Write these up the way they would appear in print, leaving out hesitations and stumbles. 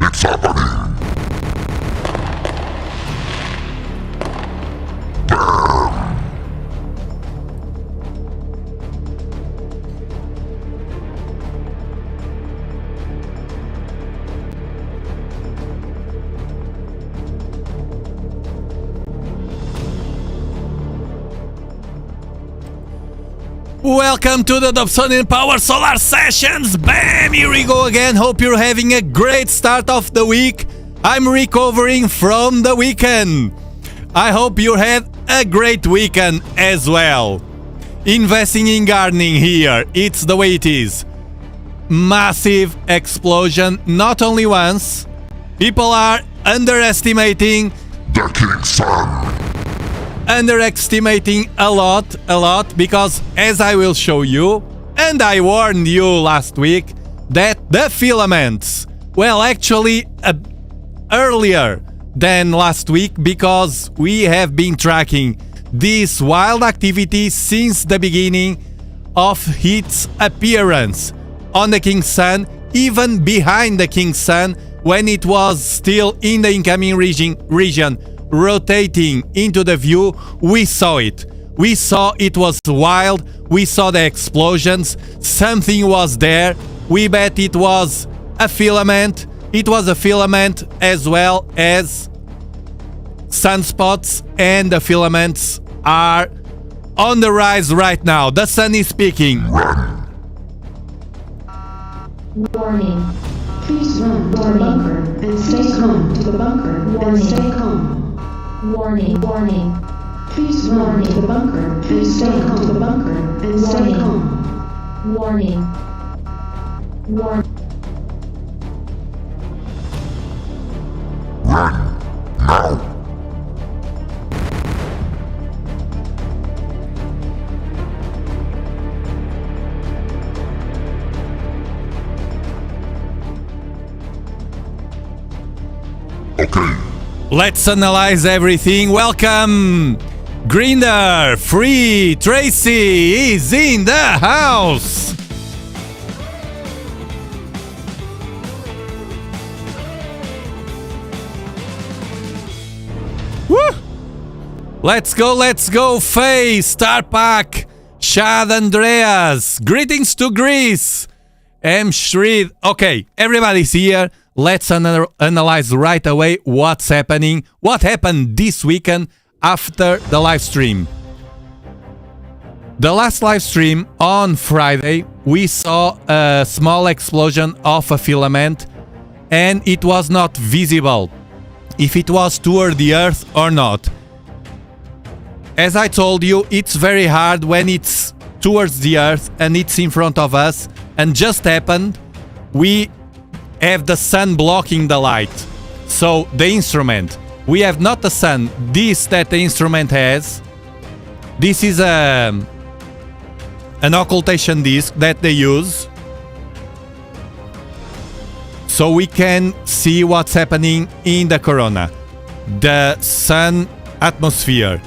It's happening! Welcome to the Dobsonian Power Solar Sessions! Bam! Here we go again. Hope you're having a great start of the week. I'm recovering from the weekend. I hope you had a great weekend as well. Investing in gardening here, it's the way it is. Massive explosion, not only once. People are underestimating The King's Son! Underestimating a lot, because as I will show you, and I warned you last week, that the filaments, well, actually earlier than last week, because we have been tracking this wild activity since the beginning of its appearance on the King's Sun, even behind the King's Sun, when it was still in the incoming region rotating into the view. We saw it. We saw it was wild. We saw the explosions. Something was there. We bet it was a filament. It was a filament as well as sunspots, and the filaments are on the rise right now. The sun is peaking. Warning. Please run to the bunker and stay calm. To the bunker and stay calm. Warning. Warning. Please run to the bunker and stay calm. To the bunker and stay calm. Warning. Warning. Run! Now! Okay. Let's analyze everything. Welcome, Grinder, Free, Tracy is in the house. Woo! Let's go, Faye, Starpack, Shad Andreas, greetings to Greece, M. Shreed. Okay, everybody's here. Let's analyze right away what's happening, what happened this weekend after the live stream. The last live stream on Friday, we saw a small explosion of a filament, and it was not visible if it was toward the Earth or not. As I told you, it's very hard when it's towards the Earth and it's in front of us, and just happened, we have the sun blocking the light. So the instrument, we have not the sun, this that the instrument has, this is an occultation disc that they use, so we can see what's happening in the corona, the sun atmosphere.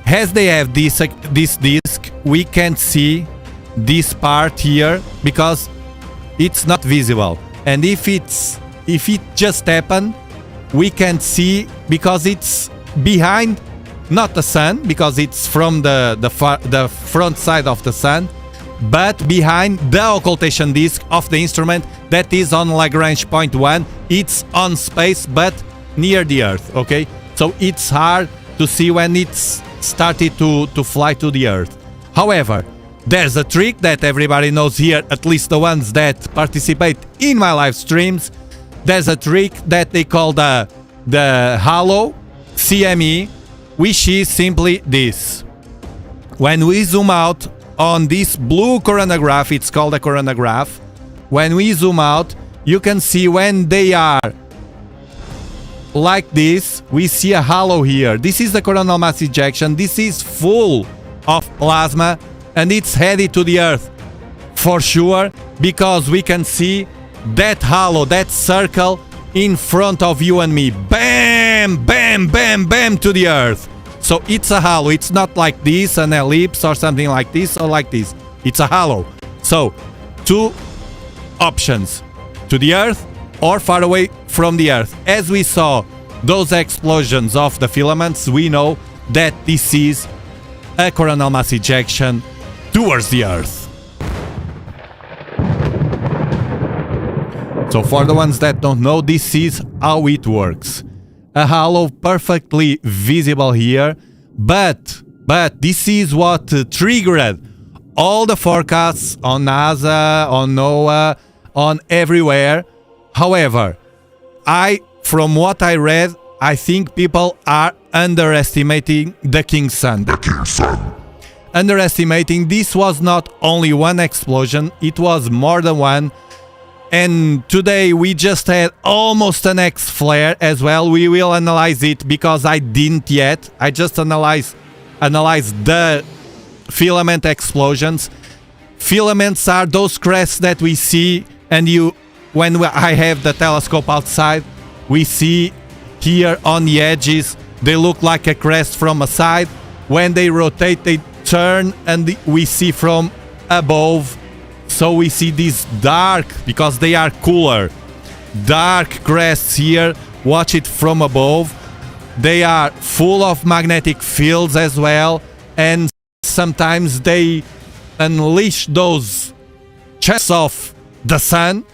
As they have this disc, we can't see this part here because it's not visible. And if it just happened, we can see because it's behind, not the sun, because it's from the front side of the sun, but behind the occultation disk of the instrument that is on Lagrange point 1. It's on space, but near the Earth, okay? So it's hard to see when it's started to fly to the Earth. However, there's a trick that everybody knows here, at least the ones that participate in my live streams. There's a trick that they call the halo CME, which is simply this. When we zoom out on this blue coronagraph, it's called a coronagraph. When we zoom out, you can see when they are like this, we see a halo here. This is the coronal mass ejection. This is full of plasma, and it's headed to the Earth for sure, because we can see that halo, that circle in front of you and me. Bam, bam, bam, bam to the earth. So it's a halo. It's not like this, an ellipse or something like this or like this. It's a halo. So two options: to the earth or far away from the earth. As we saw those explosions of the filaments, we know that this is a coronal mass ejection towards the earth. So for the ones that don't know, this is how it works. A halo perfectly visible here, but this is what triggered all the forecasts on NASA, on NOAA, on everywhere. However, from what I read, I think people are underestimating the King's Sun. The King's Sun. Underestimating. This was not only one explosion, it was more than one. And today we just had almost an X flare as well. We will analyze it because I didn't yet. I just analyzed the filament explosions. Filaments are those crests that we see, and I have the telescope outside, we see here on the edges, they look like a crest from a side. When they rotate, they turn, and we see from above. So we see these dark, because they are cooler, dark crests here. Watch it from above. They are full of magnetic fields as well, and sometimes they unleash those chunks of the sun,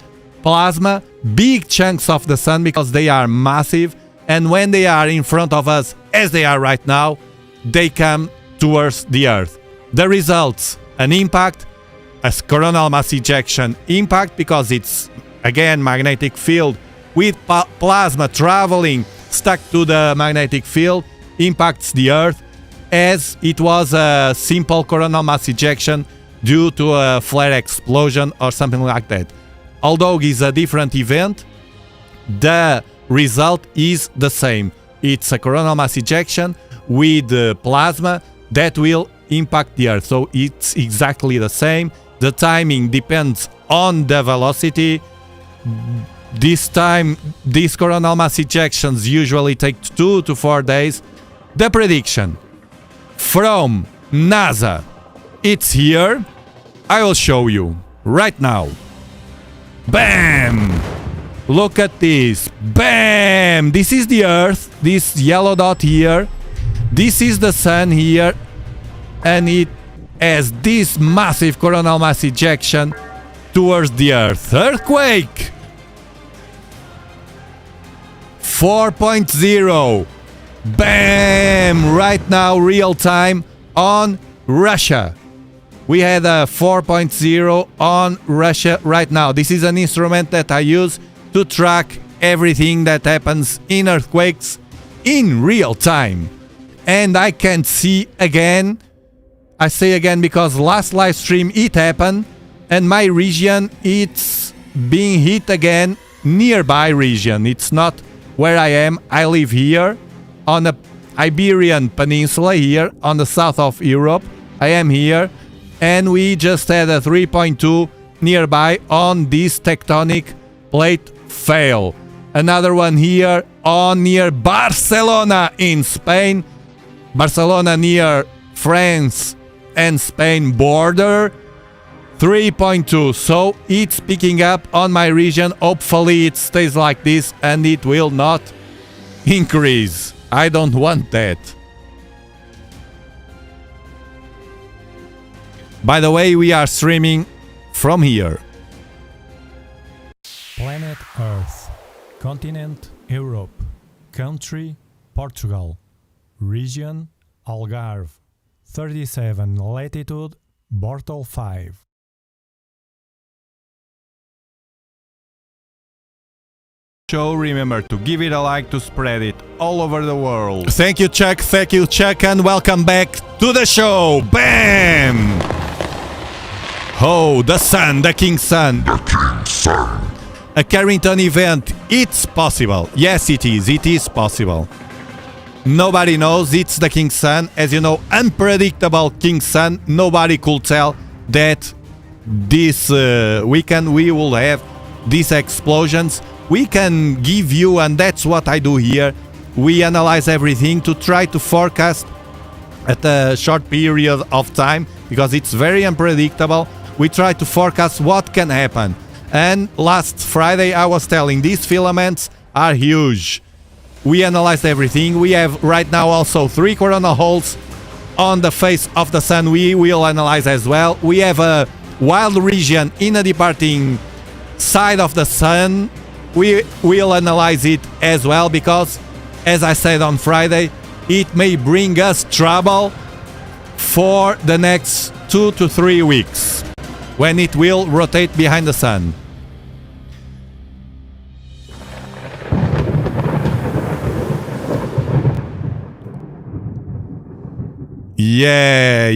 plasma, big chunks of the sun, because they are massive. And when they are in front of us, as they are right now, they come towards the Earth. The results: an impact, a coronal mass ejection impact, because it's again magnetic field with plasma traveling stuck to the magnetic field, impacts the Earth, as it was a simple coronal mass ejection due to a flare explosion or something like that. Although it's a different event, the result is the same. It's a coronal mass ejection with plasma that will impact the Earth. So it's exactly the same. The timing depends on the velocity. This time, these coronal mass ejections usually take 2 to 4 days. The prediction from NASA, it's here. I will show you right now. Bam! Look at this. Bam! This is the Earth, this yellow dot here. This is the sun here. And it has this massive coronal mass ejection towards the Earth. Earthquake! 4.0. Bam! Right now, real time on Russia. We had a 4.0 on Russia right now. This is an instrument that I use to track everything that happens in earthquakes in real time. And I can see again, I say again because last live stream it happened, and my region, it's being hit again, nearby region. It's not where I am. I live here on the Iberian Peninsula, here on the south of Europe. I am here, and we just had a 3.2 nearby on this tectonic plate fail. Another one here on near Barcelona in Spain. Barcelona near France and Spain border. 3.2. So it's picking up on my region. Hopefully it stays like this and it will not increase. I don't want that. By the way, we are streaming from here. Planet Earth. Continent Europe. Country Portugal. Region Algarve. 37 latitude Bortle 5. Show, remember to give it a like to spread it all over the world. Thank you, Chuck, and welcome back to the show. Bam! Oh, the sun, the King's Sun. The King's Sun. A Carrington event, it's possible. Yes, it is possible. Nobody knows, it's the King's Sun. As you know, unpredictable King's Sun. Nobody could tell that this weekend we will have these explosions. we can give you, and that's what I do here. We analyze everything to try to forecast at a short period of time, because it's very unpredictable. We try to forecast what can happen. And last Friday I was telling, these filaments are huge. We analyzed everything. We have right now also 3 coronal holes on the face of the sun. We will analyze as well. We have a wild region in the departing side of the sun. We will analyze it as well, because as I said on Friday, it may bring us trouble for the next 2 to 3 weeks when it will rotate behind the sun. Yeah.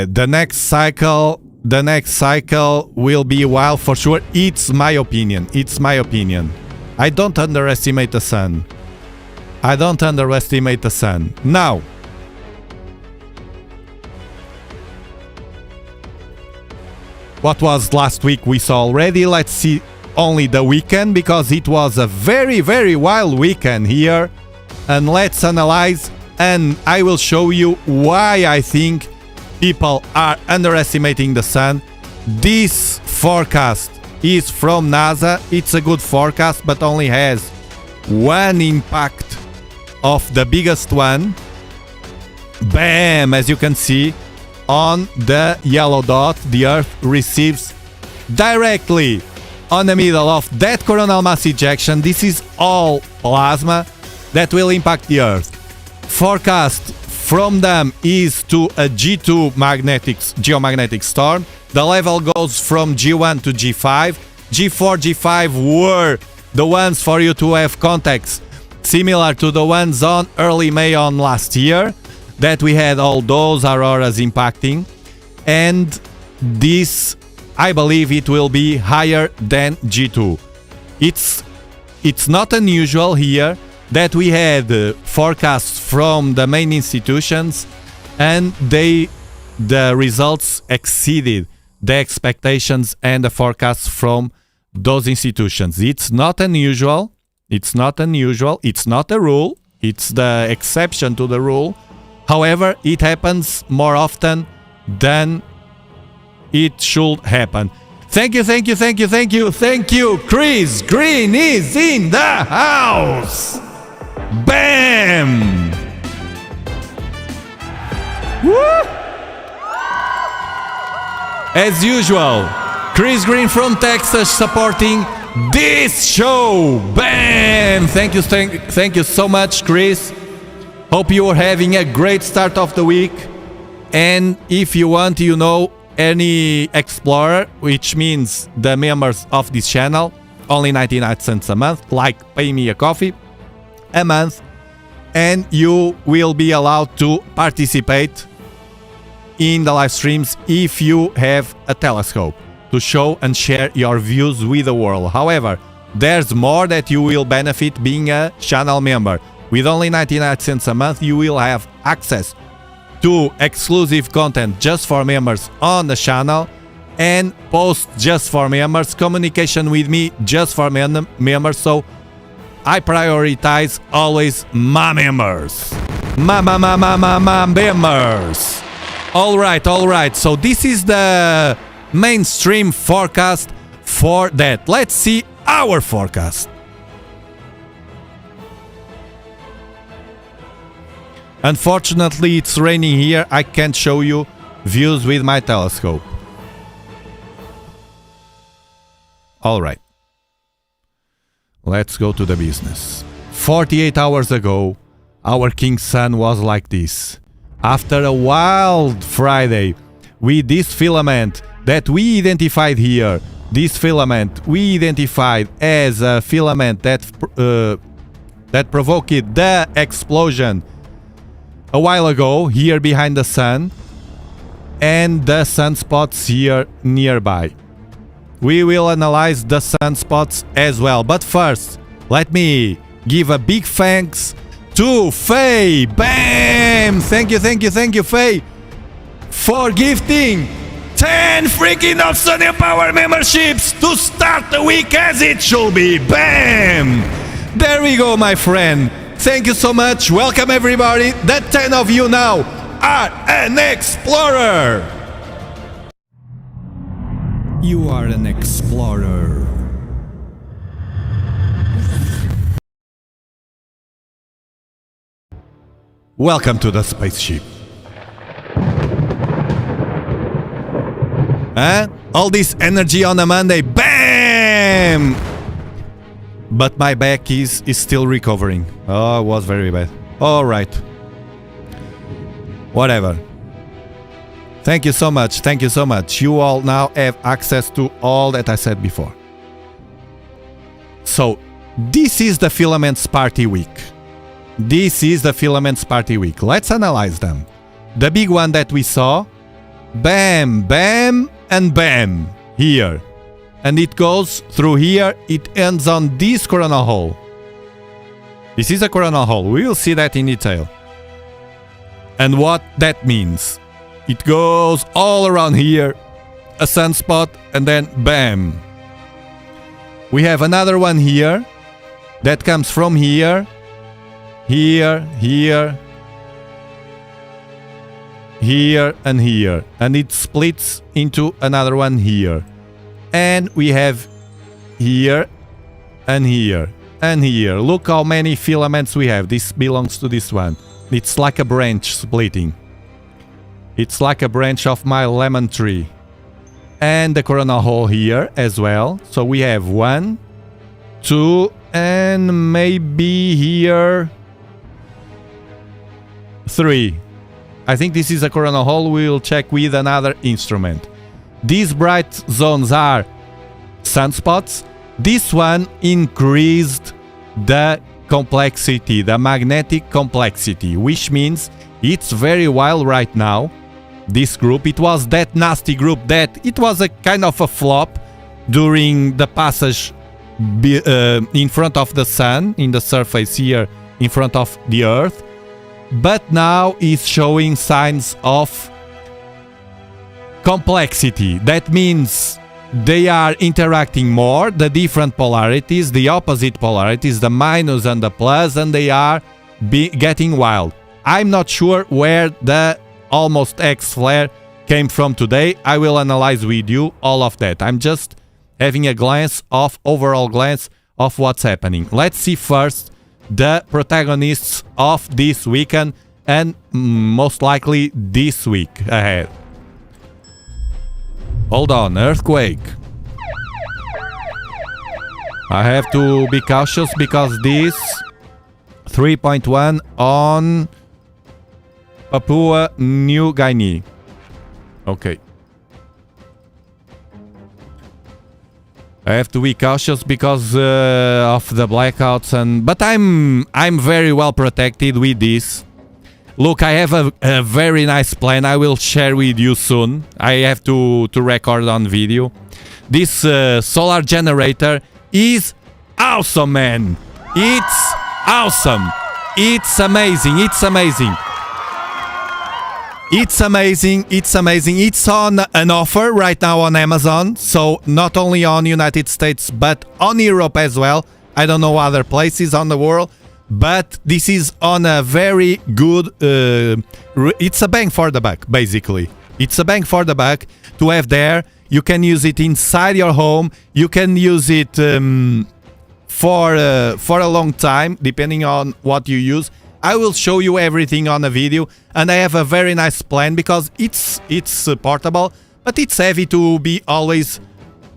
The next cycle will be wild for sure. It's my opinion. I don't underestimate the sun. Now, what was last week we saw already. Let's see only the weekend, because it was a very, very wild weekend here. And let's analyze, and I will show you why I think people are underestimating the sun. This forecast is from NASA. It's a good forecast, but only has one impact of the biggest one. Bam! As you can see on the yellow dot, the Earth receives directly on the middle of that coronal mass ejection. This is all plasma that will impact the Earth. Forecast from them is to a G2 geomagnetic storm. The level goes from G1 to G5. G4, G5 were the ones for you to have contacts similar to the ones on early May on last year, that we had all those auroras impacting. And this, I believe it will be higher than G2. It's not unusual here that we had forecasts from the main institutions, and the results exceeded the expectations and the forecasts from those institutions. It's not unusual. It's not a rule. It's the exception to the rule. However, it happens more often than it should happen. Thank you. Chris Green is in the house. Bam! Woo! As usual, Chris Green from Texas supporting this show. Bam! Thank you so much, Chris. Hope you are having a great start of the week. And if you want, any explorer, which means the members of this channel, only 99 cents a month, like pay me a coffee a month, and you will be allowed to participate in the live streams if you have a telescope to show and share your views with the world. However, there's more that you will benefit being a channel member. With only 99 cents a month, you will have access to exclusive content just for members on the channel, and posts just for members, communication with me just for members. So I prioritize always my members. My members. All right. So this is the mainstream forecast for that. Let's see our forecast. Unfortunately, it's raining here. I can't show you views with my telescope. All right. Let's go to the business. 48 hours ago, our King Sun was like this. After a wild Friday, with this filament that we identified here, this filament we identified as a filament that provoked the explosion a while ago here behind the sun, and the sunspots here nearby. We will analyze the sunspots as well. But first, let me give a big thanks to Faye. Bam! Thank you, Faye, for gifting 10 freaking Dobsonian power memberships to start the week as it should be. Bam! There we go, my friend. Thank you so much. Welcome, everybody. The 10 of you now are an explorer. You are an explorer. Welcome to the spaceship. Huh? All this energy on a Monday. Bam! But my back is still recovering. Oh, it was very bad. All right. Whatever. Thank you so much. Thank you so much. You all now have access to all that I said before. So, this is the Filaments Party Week. This is the Filaments Party Week. Let's analyze them. The big one that we saw. Bam, bam, and bam. Here. And it goes through here. It ends on this coronal hole. This is a coronal hole. We will see that in detail. And what that means. It goes all around here. A sunspot. And then bam. We have another one here. That comes from here. Here, here. Here and here. And it splits into another one here. And we have here and here and here. Look how many filaments we have. This belongs to this one. It's like a branch splitting. It's like a branch of my lemon tree. And the coronal hole here as well. So we have 1, 2, and maybe here 3. I think this is a coronal hole. We will check with another instrument. These bright zones are sunspots. This one increased the complexity, the magnetic complexity, which means it's very wild right now. This group, it was that nasty group that it was a kind of a flop during the passage in front of the sun, in the surface here, in front of the Earth. But now it's showing signs of complexity. That means they are interacting more, the different polarities, the opposite polarities, the minus and the plus, and they are getting wild. I'm not sure where the almost X flare came from today. I will analyze with you all of that. I'm just having a overall glance of what's happening. Let's see first the protagonists of this weekend and most likely this week ahead. Hold on, earthquake. I have to be cautious because this 3.1 on Papua New Guinea. Okay. I have to be cautious because of the blackouts, but I'm very well protected with this. Look, I have a very nice plan. I will share with you soon. I have to record on video. This solar generator is awesome, man. It's awesome. It's amazing. It's amazing. It's amazing. It's amazing. It's on an offer right now on Amazon. So not only on United States, but on Europe as well. I don't know other places on the world. But this is on a very good... it's a bang for the buck, basically. It's a bang for the buck to have there. You can use it inside your home. You can use it for a long time, depending on what you use. I will show you everything on a video, and I have a very nice plan because it's portable, but it's heavy to be always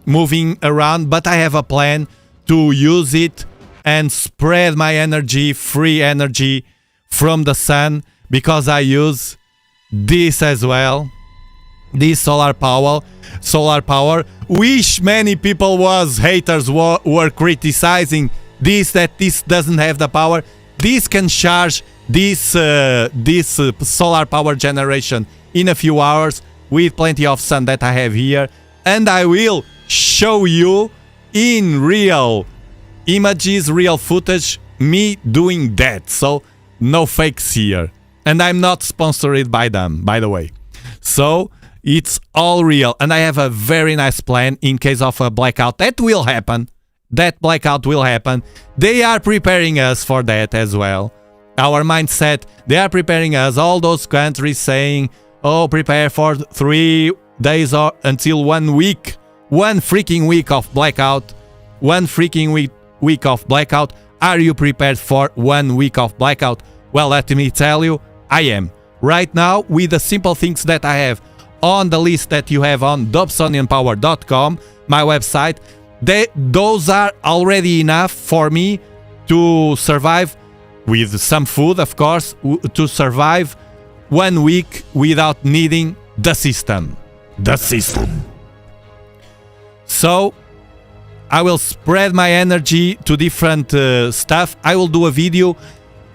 moving around. But I have a plan to use it and spread my energy, free energy from the sun, because I use this as well. This solar power, which many people haters were criticizing that this doesn't have the power. This can charge this solar power generation in a few hours with plenty of sun that I have here, and I will show you in real images, real footage, me doing that. So no fakes here, and I'm not sponsored by them, by the way. So It's all real. And I have a very nice plan in case of a blackout. That will happen. That blackout will happen. They are preparing us for that as well. Our mindset, they are preparing us. All those countries saying, oh, prepare for 3 days or until 1 week. 1 freaking week of blackout. 1 freaking week of blackout. Are you prepared for 1 week of blackout? Well, let me tell you, I am. Right now, with the simple things that I have on the list that you have on dobsonianpower.com, my website, those are already enough for me to survive with some food, of course, to survive 1 week without needing the system. The system. So, I will spread my energy to different stuff. I will do a video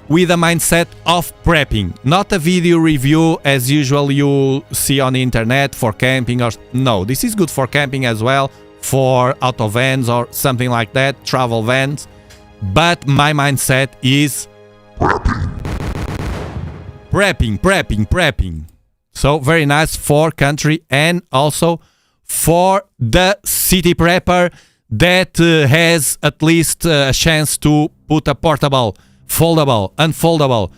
with a mindset of prepping, not a video review as usual you see on the internet for camping or no. This is good for camping as well, for auto vans or something like that, travel vans. But my mindset is prepping. So very nice for country and also for the city prepper that has at least a chance to put a portable, foldable, unfoldable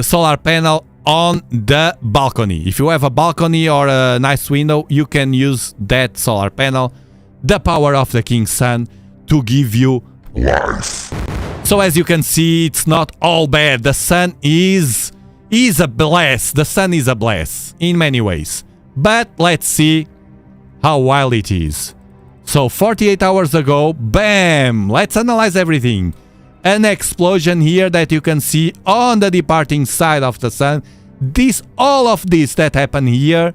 solar panel on the balcony. If you have a balcony or a nice window, you can use that solar panel, the power of the King Sun, to give you life. So as you can see, it's not all bad. The sun is a bless. The sun is a bless in many ways. But let's see how wild it is. So 48 hours ago, bam! Let's analyze everything. An explosion here that you can see on the departing side of the sun. All of this that happened here,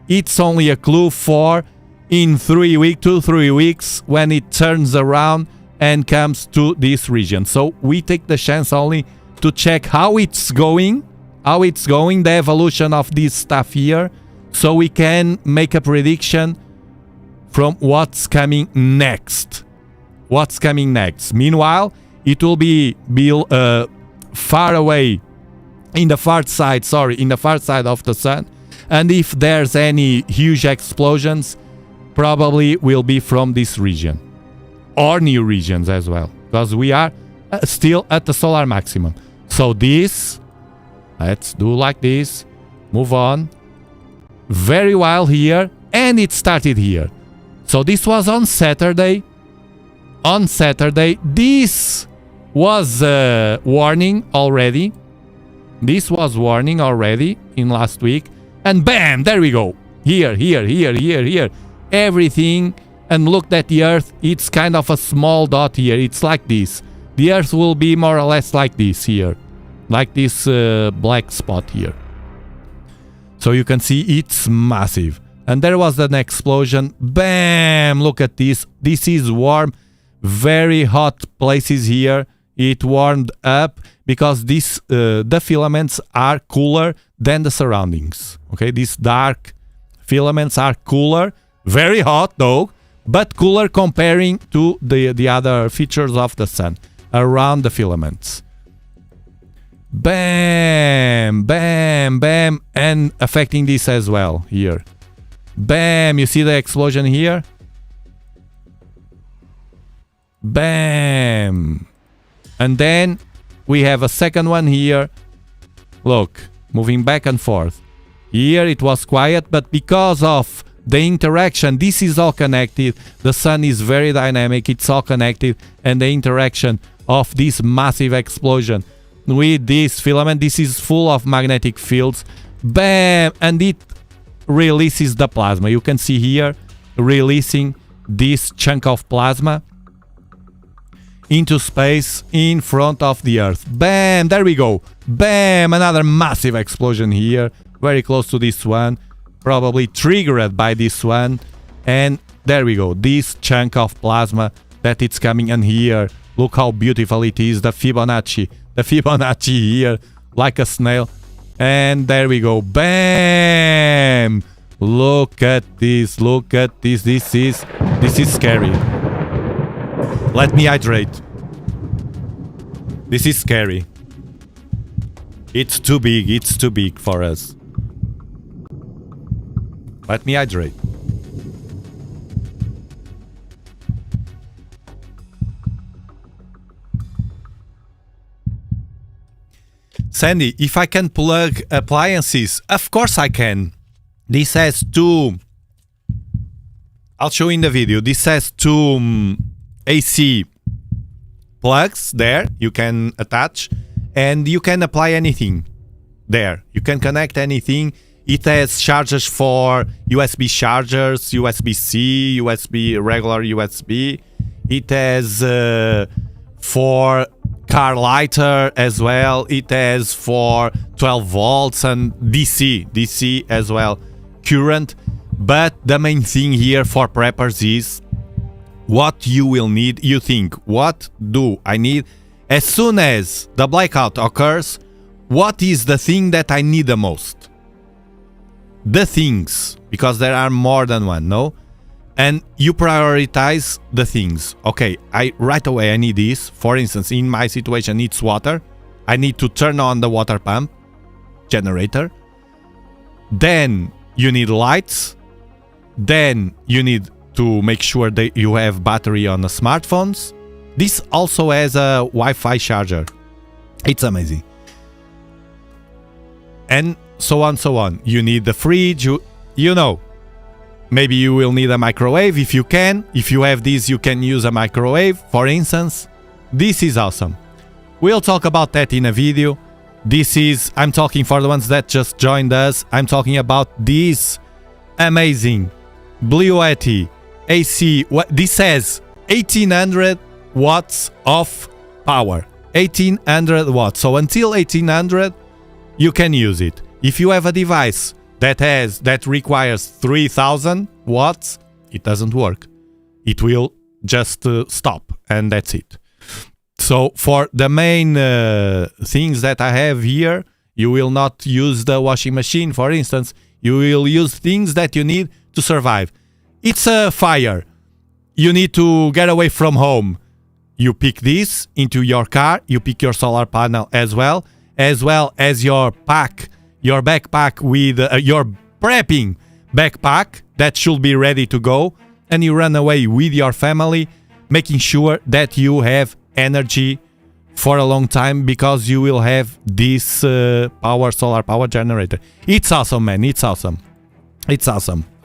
it's only a clue for in 3 weeks, 2-3 weeks, when it turns around and comes to this region. So we take the chance only to check how it's going, the evolution of this stuff here, so we can make a prediction from what's coming next. Meanwhile, it will be far away in the far side of the sun, and if there's any huge explosions, probably will be from this region or new regions as well, because we are still at the solar maximum. So this, let's do like this, move on, very wild here, and it started here. So this was on Saturday. This was warning already. This was warning already in last week. And bam, there we go. Here. Everything. And look at the Earth. It's kind of a small dot here. It's like this. The Earth will be more or less like this here. Like this black spot here. So you can see it's massive. And there was an explosion. Bam! Look at this. This is warm. Very hot places here. It warmed up because the filaments are cooler than the surroundings. Okay, these dark filaments are cooler. Very hot though, but cooler comparing to the other features of the sun around the filaments. Bam! And affecting this as well here. Bam! You see the explosion here? Bam! And then we have a second one here. Look, moving back and forth. Here it was quiet, but because of the interaction, this is all connected. The sun is very dynamic, it's all connected, and the interaction of this massive explosion with this filament, this is full of magnetic fields. Bam! And it releases the plasma. You can see here releasing this chunk of plasma into space in front of the Earth. Bam! There we go. Bam! Another massive explosion here, very close to this one, probably triggered by this one. And there we go. This chunk of plasma that it's coming in here. Look how beautiful it is. The Fibonacci here, like a snail. And there we go. Bam! Look at this. This is scary. Let me hydrate. This is scary. It's too big for us. Let me hydrate. Sandy, if I can plug appliances, of course I can. This has two... I'll show you in the video. This has two AC plugs there you can attach, and you can apply anything there. You can connect anything. It has chargers for USB chargers, USB-C, USB, regular USB. It has for car lighter as well. It has for 12 volts and DC as well, current. But the main thing here for preppers is what you will need. You think, what do I need? As soon as the blackout occurs, what is the thing that I need the most? The things, because there are more than one, no? And you prioritize the things. Okay, right away I need this. For instance, in my situation, it's water. I need to turn on the water pump generator. Then you need lights. Then you need to make sure that you have battery on the smartphones. This also has a Wi-Fi charger. It's amazing. And so on. You need the fridge, you know. Maybe you will need a microwave if you can. If you have this, you can use a microwave, for instance. This is awesome. We'll talk about that in a video. I'm talking for the ones that just joined us. I'm talking about this amazing Blue Yeti AC. This has 1800 watts of power. 1800 watts. So until 1800, you can use it. If you have a device that requires 3000 watts, it doesn't work. It will just stop, and that's it. So for the main things that I have here, you will not use the washing machine, for instance. You will use things that you need to survive. It's a fire. You need to get away from home. You pick this into your car. You pick your solar panel as well as your backpack with your prepping backpack that should be ready to go, and you run away with your family, making sure that you have energy for a long time because you will have this solar power generator. It's awesome, man. It's awesome.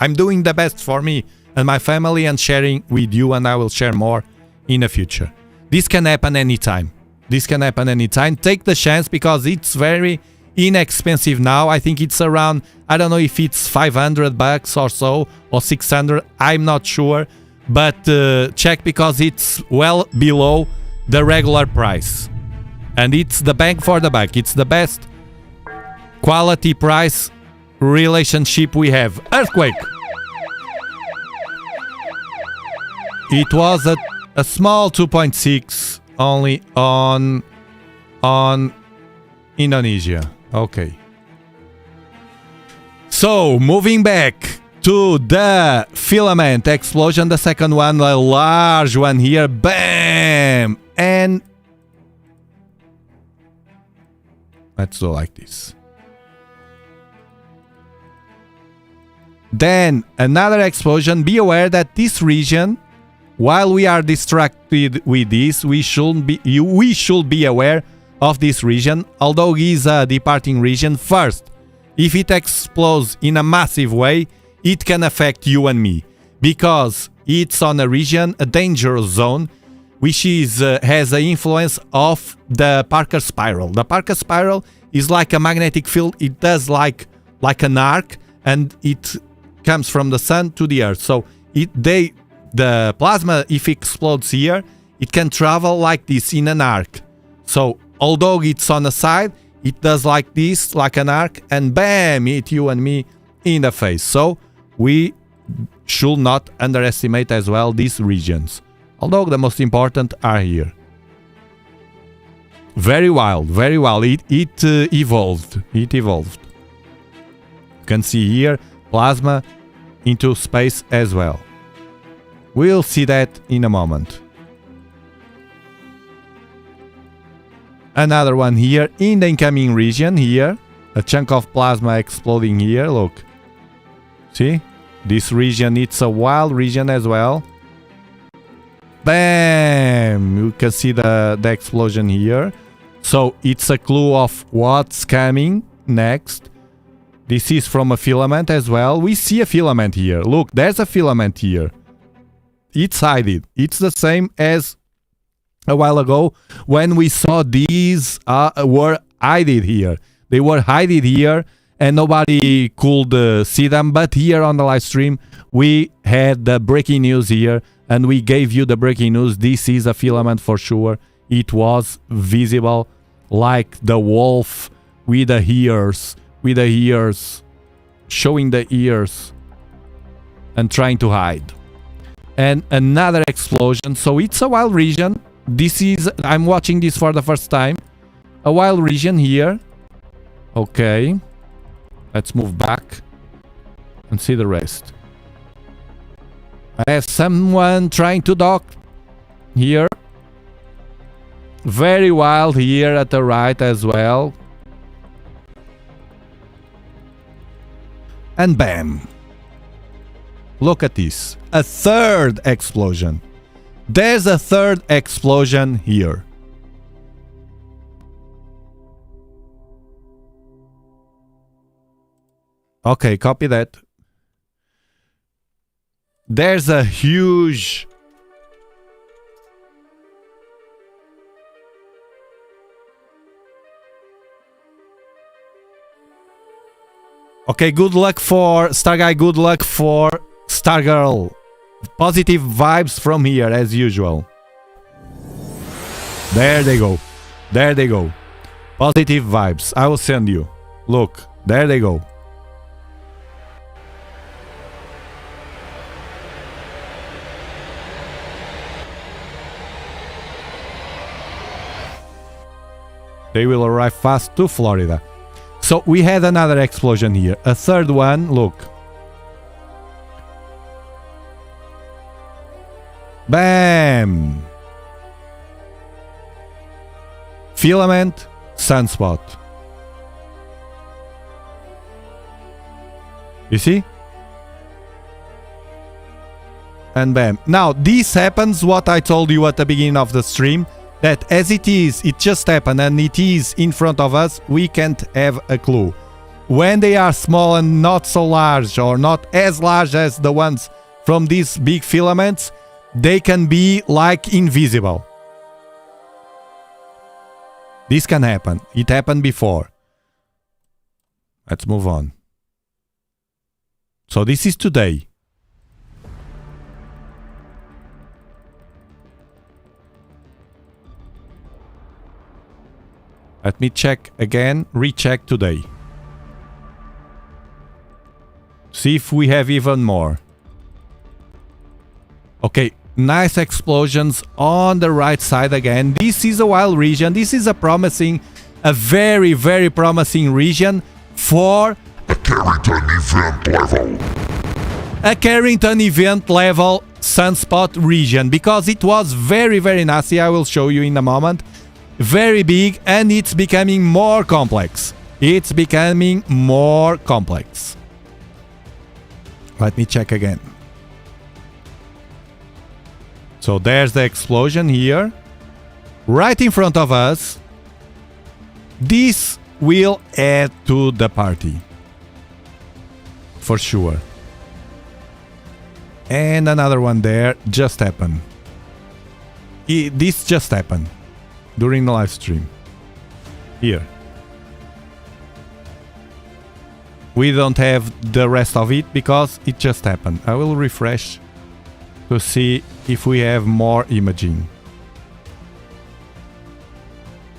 I'm doing the best for me and my family and sharing with you, and I will share more in the future. This can happen anytime. Take the chance because it's very inexpensive now. I think it's around, I don't know if it's $500 or so, or 600, I'm not sure, but check because it's well below the regular price, and it's the bang for the buck. It's the best quality price relationship we have. Earthquake. It was a small 2.6 only on Indonesia. Okay. So, moving back to the filament explosion, the second one, a large one here. Bam! And let's do like this. Then another explosion. Be aware that this region, while we are distracted with this, we should be aware of this region, although it is a departing region. First, if it explodes in a massive way, it can affect you and me, because it's on a region, a dangerous zone, which has an influence of the Parker spiral. The Parker spiral is like a magnetic field. It does like an arc, and it comes from the sun to the earth. So the plasma, if it explodes here, it can travel like this in an arc. So although it's on the side, it does like this, like an arc, and bam, hit you and me in the face. So we should not underestimate as well these regions, although the most important are here. Very wild, very wild. It evolved. You can see here plasma into space as well. We'll see that in a moment. Another one here in the incoming region here. A chunk of plasma exploding here, look. See? This region, it's a wild region as well. Bam! You can see the explosion here. So it's a clue of what's coming next. This is from a filament as well. We see a filament here. Look, there's a filament here. It's hidden. It's the same as a while ago when we saw these were hidden here. They were hidden here and nobody could see them. But here on the live stream, we had the breaking news here and we gave you the breaking news. This is a filament for sure. It was visible like the wolf with the ears, showing the ears and trying to hide. And another explosion. So it's a wild region. This is, I'm watching this for the first time. A wild region here. Okay. Let's move back and see the rest. I have someone trying to dock here. Very wild here at the right as well. And bam. Look at this. A third explosion. There's a third explosion here. Okay, copy that. There's a huge... Okay, good luck for Starguy, good luck for Stargirl. Positive vibes from here as usual. There they go. There they go. Positive vibes. I will send you. Look, there they go. They will arrive fast to Florida. So we had another explosion here. A third one, look. Bam! Filament, sunspot. You see? And bam. Now, this happens what I told you at the beginning of the stream. That as it just happened and it is in front of us, we can't have a clue. When they are small and not so large or not as large as the ones from these big filaments, they can be like invisible. This can happen. It happened before. Let's move on. So this is today. Let me check again, recheck today. See if we have even more. Okay, nice explosions on the right side again. This is a wild region. This is a very, very promising region for a Carrington event level. A Carrington event level sunspot region, because it was very, very nasty. I will show you in a moment. Very big, and it's becoming more complex. It's becoming more complex. Let me check again. So there's the explosion here. Right in front of us. This will add to the party. For sure. And another one there just happened. This just happened. During the live stream. Here. We don't have the rest of it because it just happened. I will refresh to see if we have more imaging.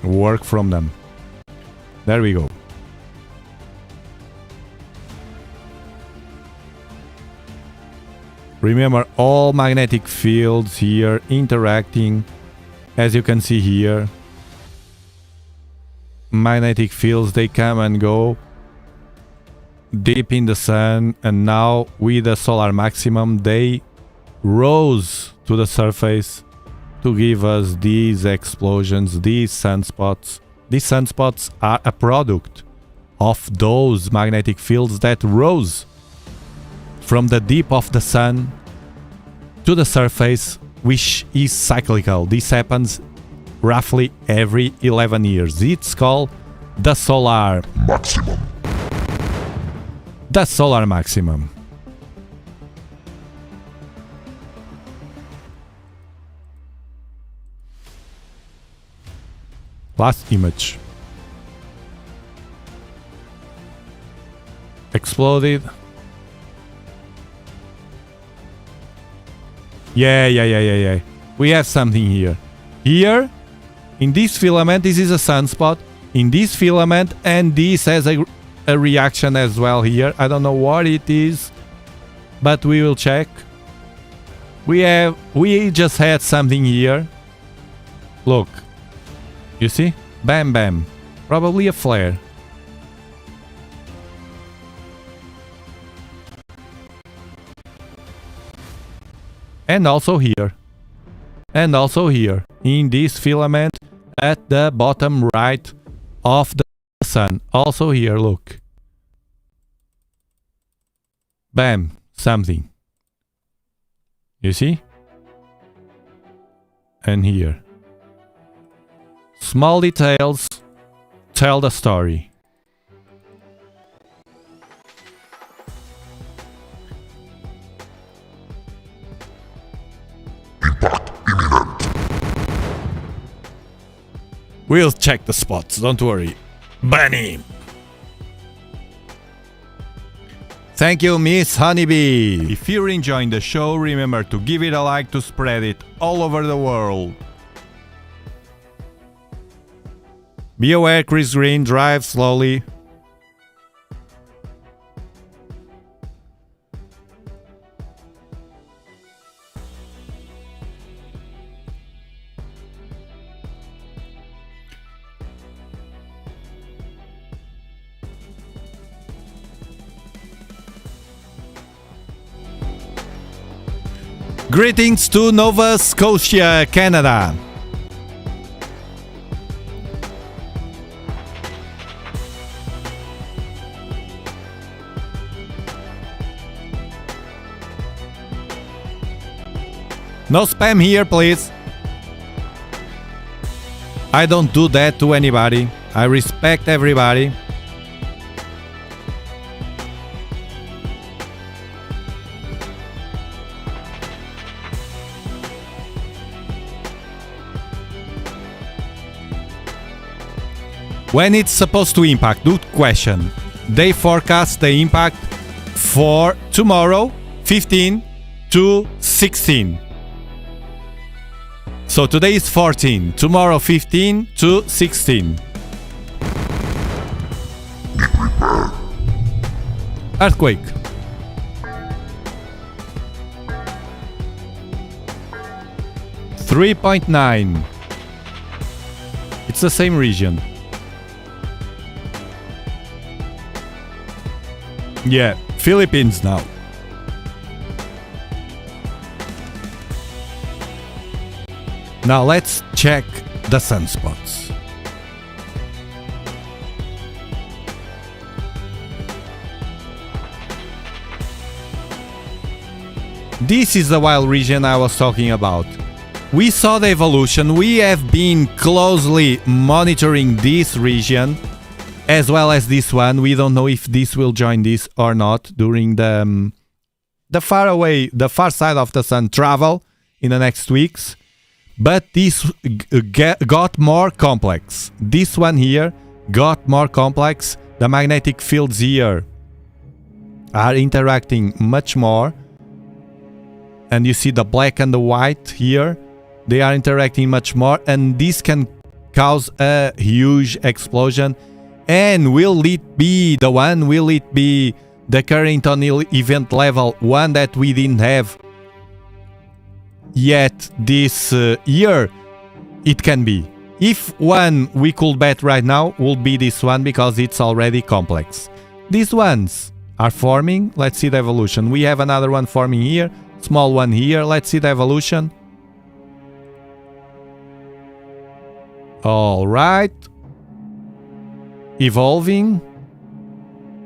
Work from them. There we go. Remember, all magnetic fields here interacting. As you can see here, magnetic fields, they come and go deep in the sun, and now with the solar maximum, they rose to the surface to give us these explosions, these sunspots. These sunspots are a product of those magnetic fields that rose from the deep of the sun to the surface, which is cyclical. This happens roughly every 11 years. It's called the solar maximum. The solar maximum. Last image. Exploded. Yeah. We have something here. Here, in this filament, this is a sunspot. In this filament, and this has a reaction as well here. I don't know what it is, but we will check. We just had something here. Look. You see? Bam bam. Probably a flare. And also here. And also here. In this filament at the bottom right of the sun. Also here, look. Bam. Something. You see? And here. Small details tell the story. Impact imminent. We'll check the spots, don't worry. Bunny! Thank you, Miss Honeybee! If you're enjoying the show, remember to give it a like to spread it all over the world. Be aware, Chris Green, drive slowly. Greetings to Nova Scotia, Canada. No spam here, please. I don't do that to anybody. I respect everybody. When it's supposed to impact? Good question. They forecast the impact for tomorrow, 15 to 16. So today is 14, tomorrow 15 to 16. Earthquake. .9. It's the same region. Yeah, Philippines now. Now let's check the sunspots. This is the wild region I was talking about. We saw the evolution. We have been closely monitoring this region as well as this one. We don't know if this will join this or not during the far side of the sun travel in the next weeks. But this got more complex. This one here got more complex. The magnetic fields here are interacting much more. And you see the black and the white here. They are interacting much more. And this can cause a huge explosion. And will it be the one? Will it be the current on event level? One that we didn't have yet this year? It can be. If one we could bet right now will be this one because it's already complex. These ones are forming. Let's see the evolution. We have another one forming here. Small one here. Let's see the evolution. All right. Evolving.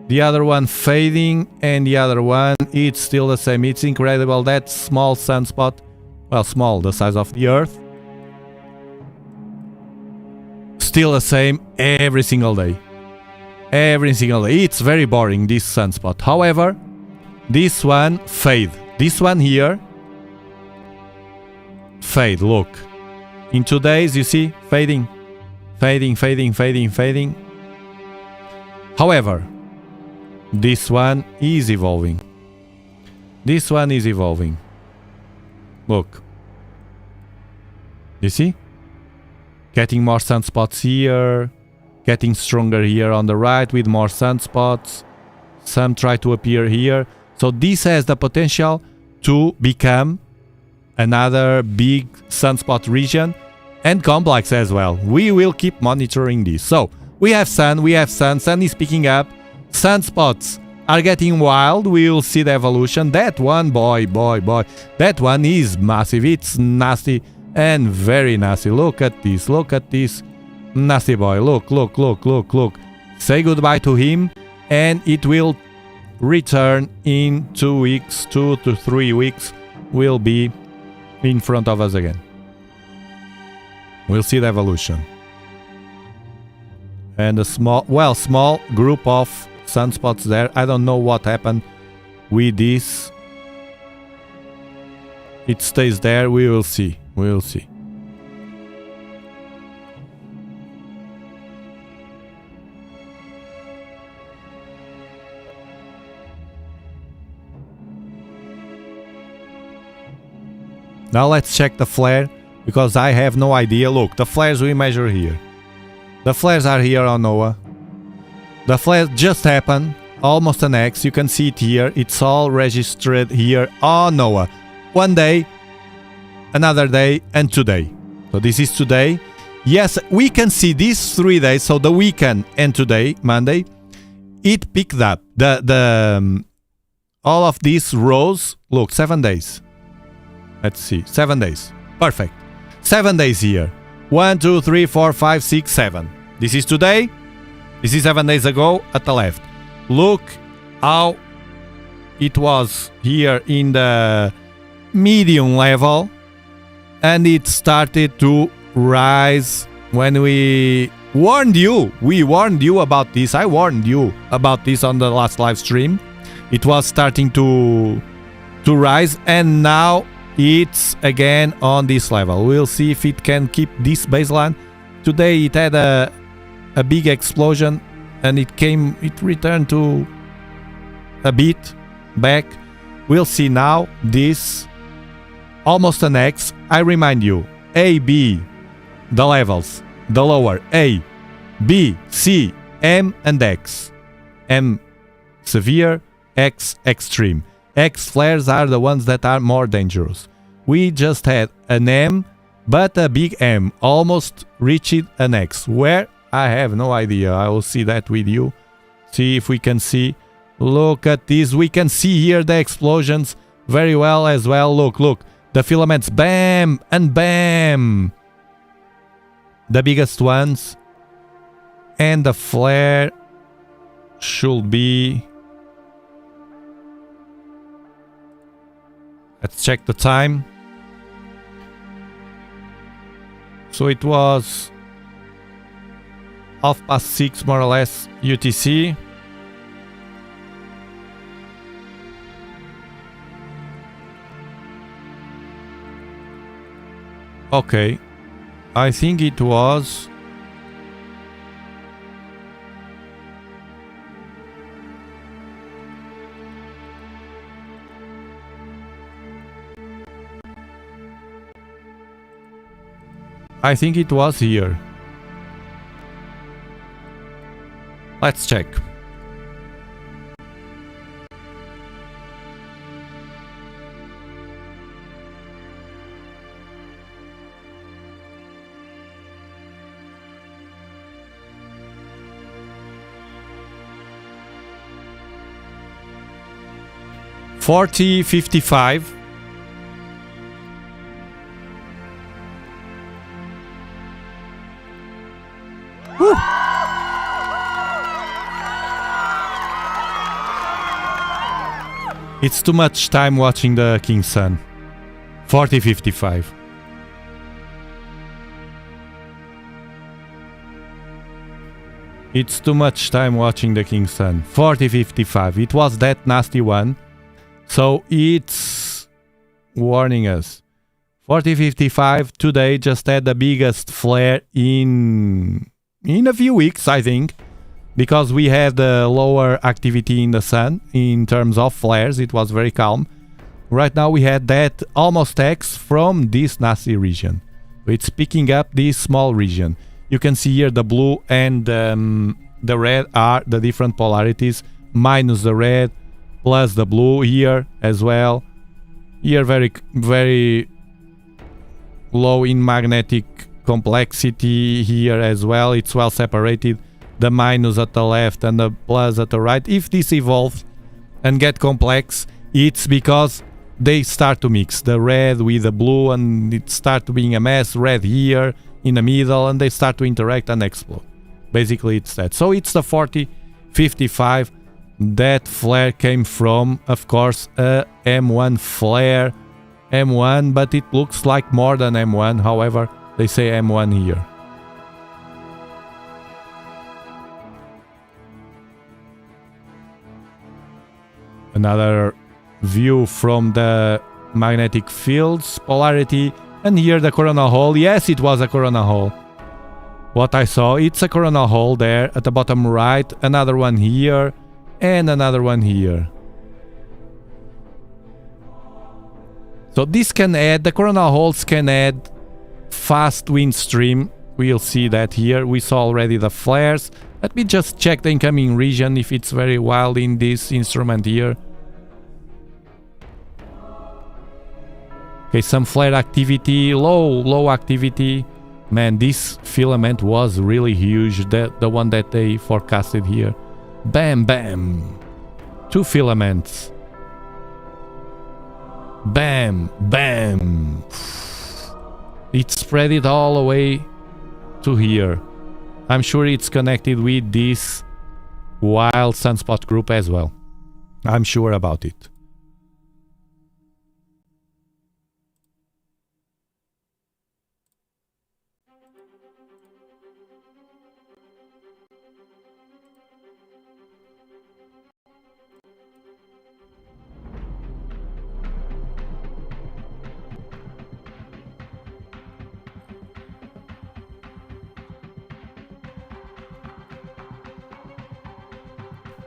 The other one fading and the other one it's still the same. It's incredible. That small sunspot, well, small, the size of the Earth, still the same every single day. Every single day. It's very boring, this sunspot. However, this one fade. This one here fade. Look, in 2 days, you see, fading, fading, fading, fading, fading. However, this one is evolving. This one is evolving. Look, you see, getting more sunspots here, getting stronger here on the right with more sunspots. Some try to appear here. So this has the potential to become another big sunspot region and complex as well. We will keep monitoring this. So we have sun, sun is picking up, sunspots are getting wild. We will see the evolution. That one, boy, that one is massive. It's nasty and very nasty. Look at this, nasty boy. Look. Say goodbye to him and it will return in 2 weeks, 2 to 3 weeks, will be in front of us again. We'll see the evolution. And a small group of sunspots there. I don't know what happened with this. It stays there. We will see. Now let's check the flare, because I have no idea. Look, the flares we measure here. The flares are here on NOAA. The flare just happened, almost an X. You can see it here. It's all registered here on NOAA. 1 day, another day, and today. So this is today. Yes, we can see these 3 days. So the weekend and today, Monday, it picked up. All of these rows. Look, 7 days. Let's see, 7 days. Perfect. 7 days here. 1, 2, 3, 4, 5, 6, 7. This is today. This is 7 days ago at the left. Look how it was here in the medium level. And it started to rise when we warned you. We warned you about this. I warned you about this on the last live stream. It was starting to rise, and now it's again on this level. We'll see if it can keep this baseline. Today it had a big explosion and it returned to a bit back. We'll see now this almost an X. I remind you, A, B, the levels, the lower, A, B, C, M and X. M severe, X extreme. X flares are the ones that are more dangerous. We just had an M, but a big M, almost reached an X. Where? I have no idea. I will see that with you. See if we can see. Look at this. We can see here the explosions very well as well. Look. The filaments, bam and bam. The biggest ones. And the flare should be... Let's check the time. So it was 6:30 more or less UTC. Okay, I think it was... I think it was here. Let's check. $40.55. Woo. It's too much time watching the King Sun. 4055. It's too much time watching the King Sun. 4055. It was that nasty one. So it's warning us. 4055 today just had the biggest flare in a few weeks, I think. Because we had lower activity in the sun in terms of flares. It was very calm. Right now we had that almost X from this nasty region. It's picking up this small region. You can see here the blue and the red are the different polarities. Minus the red, plus the blue here as well. Here very low in magnetic complexity here as well. It's well separated. The minus at the left and the plus at the right. If this evolves and get complex, it's because they start to mix the red with the blue and it starts being a mess. Red here in the middle and they start to interact and explode. Basically it's that. So it's the 4055. That flare came from, of course, a M1 flare. M1, but it looks like more than M1. However, they say M1 here. Another view from the magnetic fields polarity, and here the coronal hole. Yes, it was a coronal hole. What I saw, it's a coronal hole there at the bottom right, another one here and another one here. So this can add, the coronal holes can add fast wind stream. We'll see that here. We saw already the flares. Let me just check the incoming region if it's very wild in this instrument here. Okay, some flare activity, low activity. Man, this filament was really huge, the one that they forecasted here. Bam, bam. 2 filaments. Bam, bam. It spread it all the way to here. I'm sure it's connected with this wild sunspot group as well. I'm sure about it.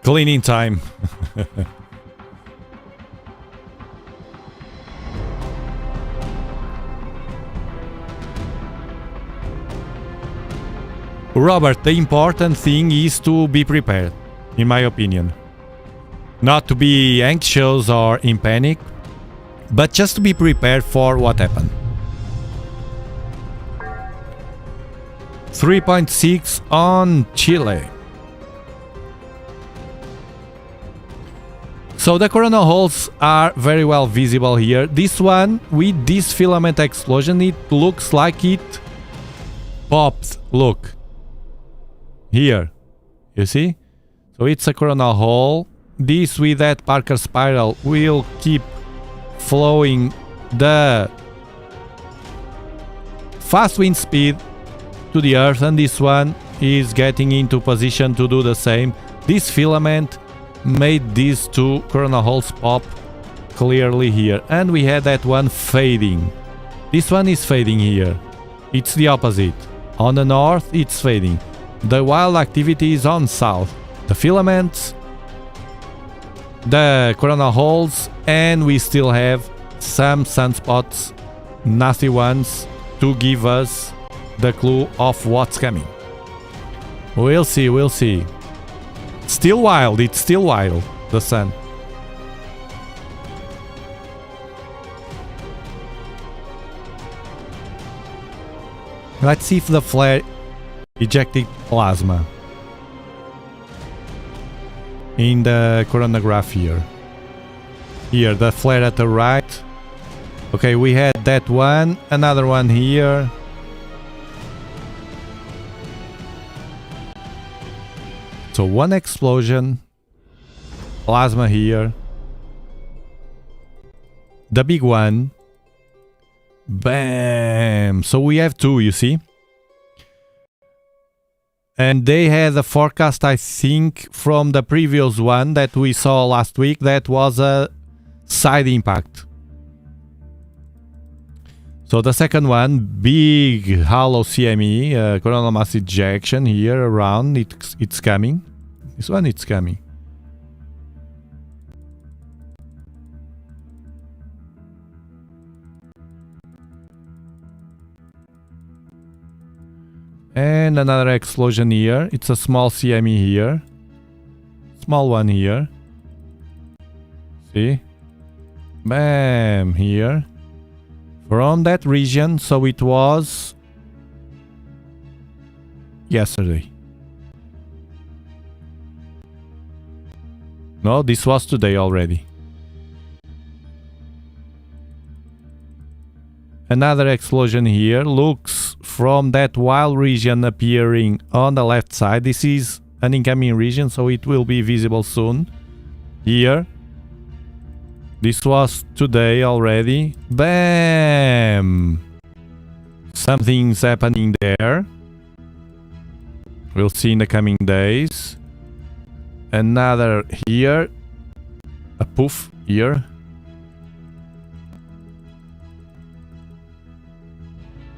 Cleaning time. Robert, the important thing is to be prepared, in my opinion. Not to be anxious or in panic, but just to be prepared for what happened. 3.6 on Chile. So the coronal holes are very well visible here. This one, with this filament explosion, it looks like it popped. Look. Here. You see? So it's a coronal hole. This with that Parker spiral will keep flowing the fast wind speed to the Earth, and this one is getting into position to do the same. This filament made these 2 coronal holes pop clearly here, and we had that one fading. This one is fading here. It's the opposite. On the north it's fading. The wild activity is on south. The filaments, the coronal holes, and we still have some sunspots, nasty ones, to give us the clue of what's coming. We'll see, we'll see. Still wild, it's still wild, the sun. Let's see if the flare ejected plasma in the coronagraph here. Here, the flare at the right. Okay, we had that one, another one here. So one explosion, plasma here, the big one. Bam! So we have two, you see? And they had a forecast, I think, from the previous one that we saw last week. That was a side impact. So the second one, big hollow CME, coronal mass ejection here around. It's coming. This one, it's coming. And another explosion here. It's a small CME here. Small one here. See? Bam! Here. From that region, so it was yesterday. No, this was today already. Another explosion here. Looks from that wild region appearing on the left side. This is an incoming region, so it will be visible soon. Here. This was today already. Bam! Something's happening there. We'll see in the coming days. Another here. A poof here.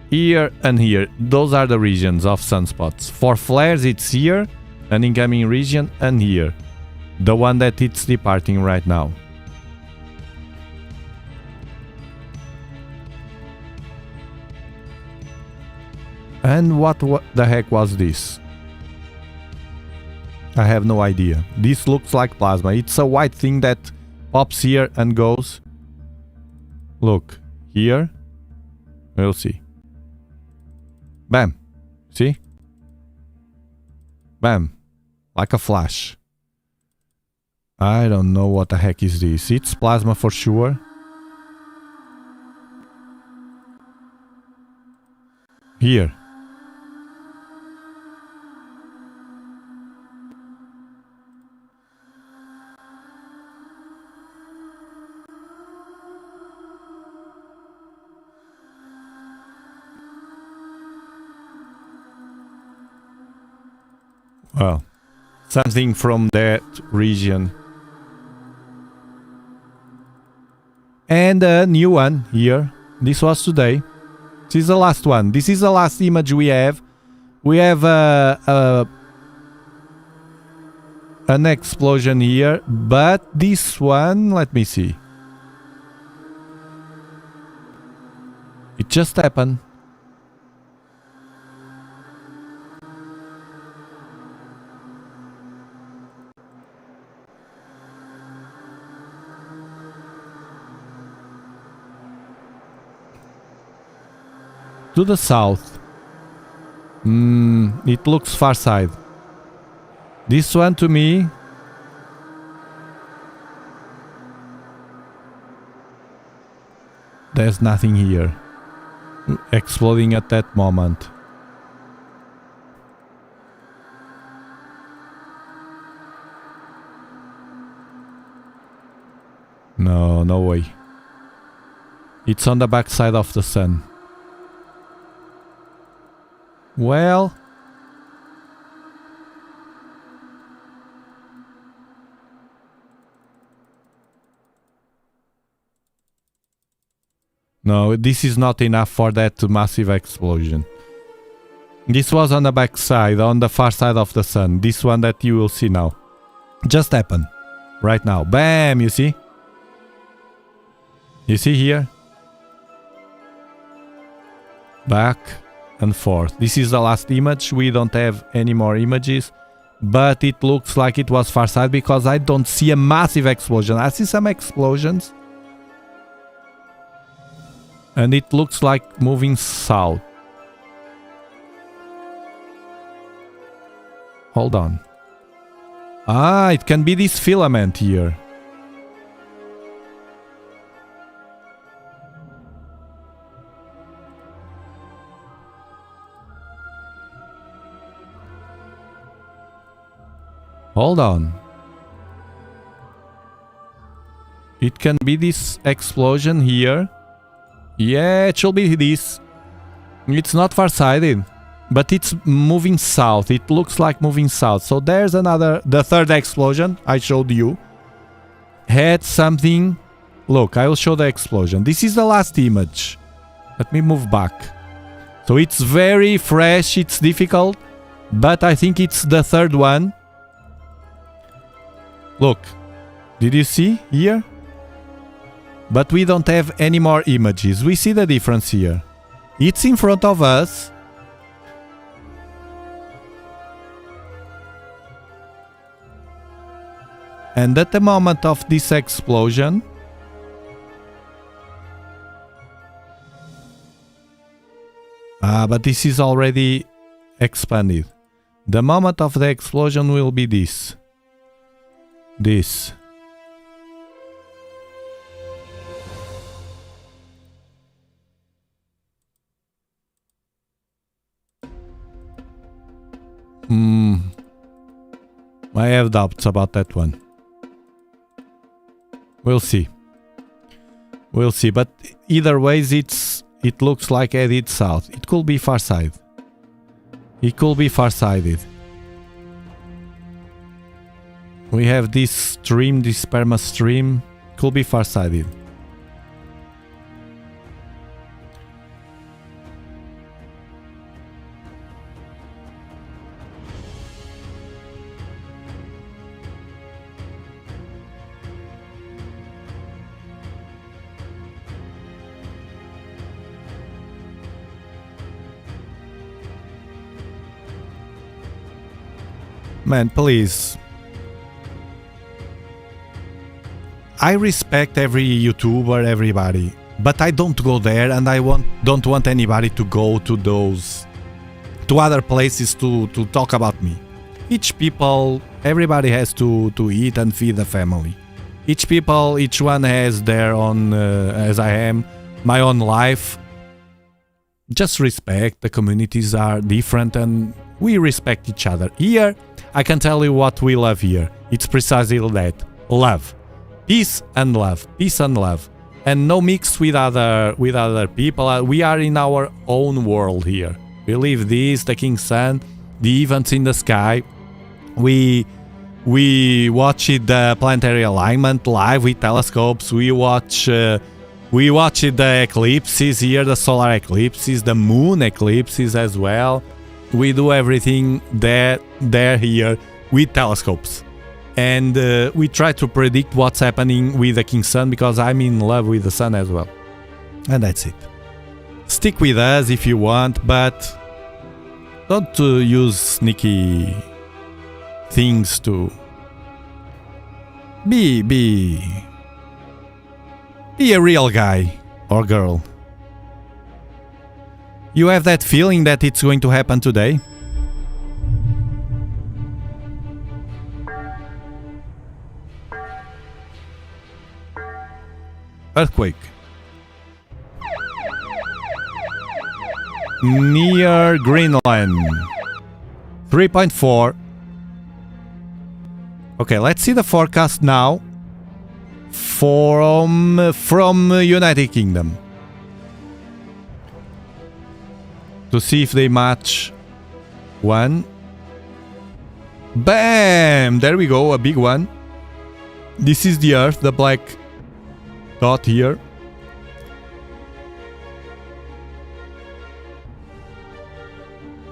Here and here. Those are the regions of sunspots. For flares, it's here, an incoming region, and here. The one that it's departing right now. And what the heck was this? I have no idea. This looks like plasma. It's a white thing that pops here and goes. Look, here. We'll see. Bam. See? Bam. Like a flash. I don't know what the heck is this. It's plasma for sure. Here. Well, something from that region. And a new one here. This was today. This is the last one. This is the last image we have. We have an explosion here, but this one, let me see. It just happened. To the south. It looks far side. This one to me. There's nothing here. Exploding at that moment. No, no way. It's on the back side of the sun. Well, no, this is not enough for that massive explosion. This was on the back side, on the far side of the sun. This one that you will see now. Just happened. Right now. Bam! You see? You see here? Back and forth. This is the last image. We don't have any more images, but it looks like it was far side because I don't see a massive explosion. I see some explosions and it looks like moving south. Hold on. Ah, it can be this filament here. Hold on. It can be this explosion here. Yeah, it should be this. It's not far-sighted, but it's moving south. It looks like moving south. So there's another, the third explosion I showed you. Had something. Look, I will show the explosion. This is the last image. Let me move back. So it's very fresh, it's difficult, but I think it's the third one. Look, did you see here? But we don't have any more images. We see the difference here. It's in front of us. And at the moment of this explosion, but this is already expanded. The moment of the explosion will be this. This. I have doubts about that one. We'll see. We'll see. But either ways, it looks like headed south. It could be far-sighted. It could be far-sighted. We have this stream, this perma stream. Could be far-sighted. Man, please. I respect every YouTuber, everybody, but I don't go there, and I don't want anybody to go to other places to talk about me. Everybody has to eat and feed the family. Each one has their own, as I am, my own life. Just respect. The communities are different, and we respect each other. Here, I can tell you what we love here. It's precisely that. Love. Peace and love. Peace and love. And no mix with other people. We are in our own world here. We live this, the King's Sun, the events in the sky. We watch the planetary alignment live with telescopes. We watch the eclipses here, the solar eclipses, the moon eclipses as well. We do everything there here with telescopes. And we try to predict what's happening with the King's Sun, because I'm in love with the sun as well. And that's it. Stick with us if you want, but don't use sneaky things to be a real guy or girl. You have that feeling that it's going to happen today? Earthquake. Near Greenland. 3.4. Okay, let's see the forecast now from United Kingdom. To see if they match one. Bam! There we go, a big one. This is the Earth, the black dot here.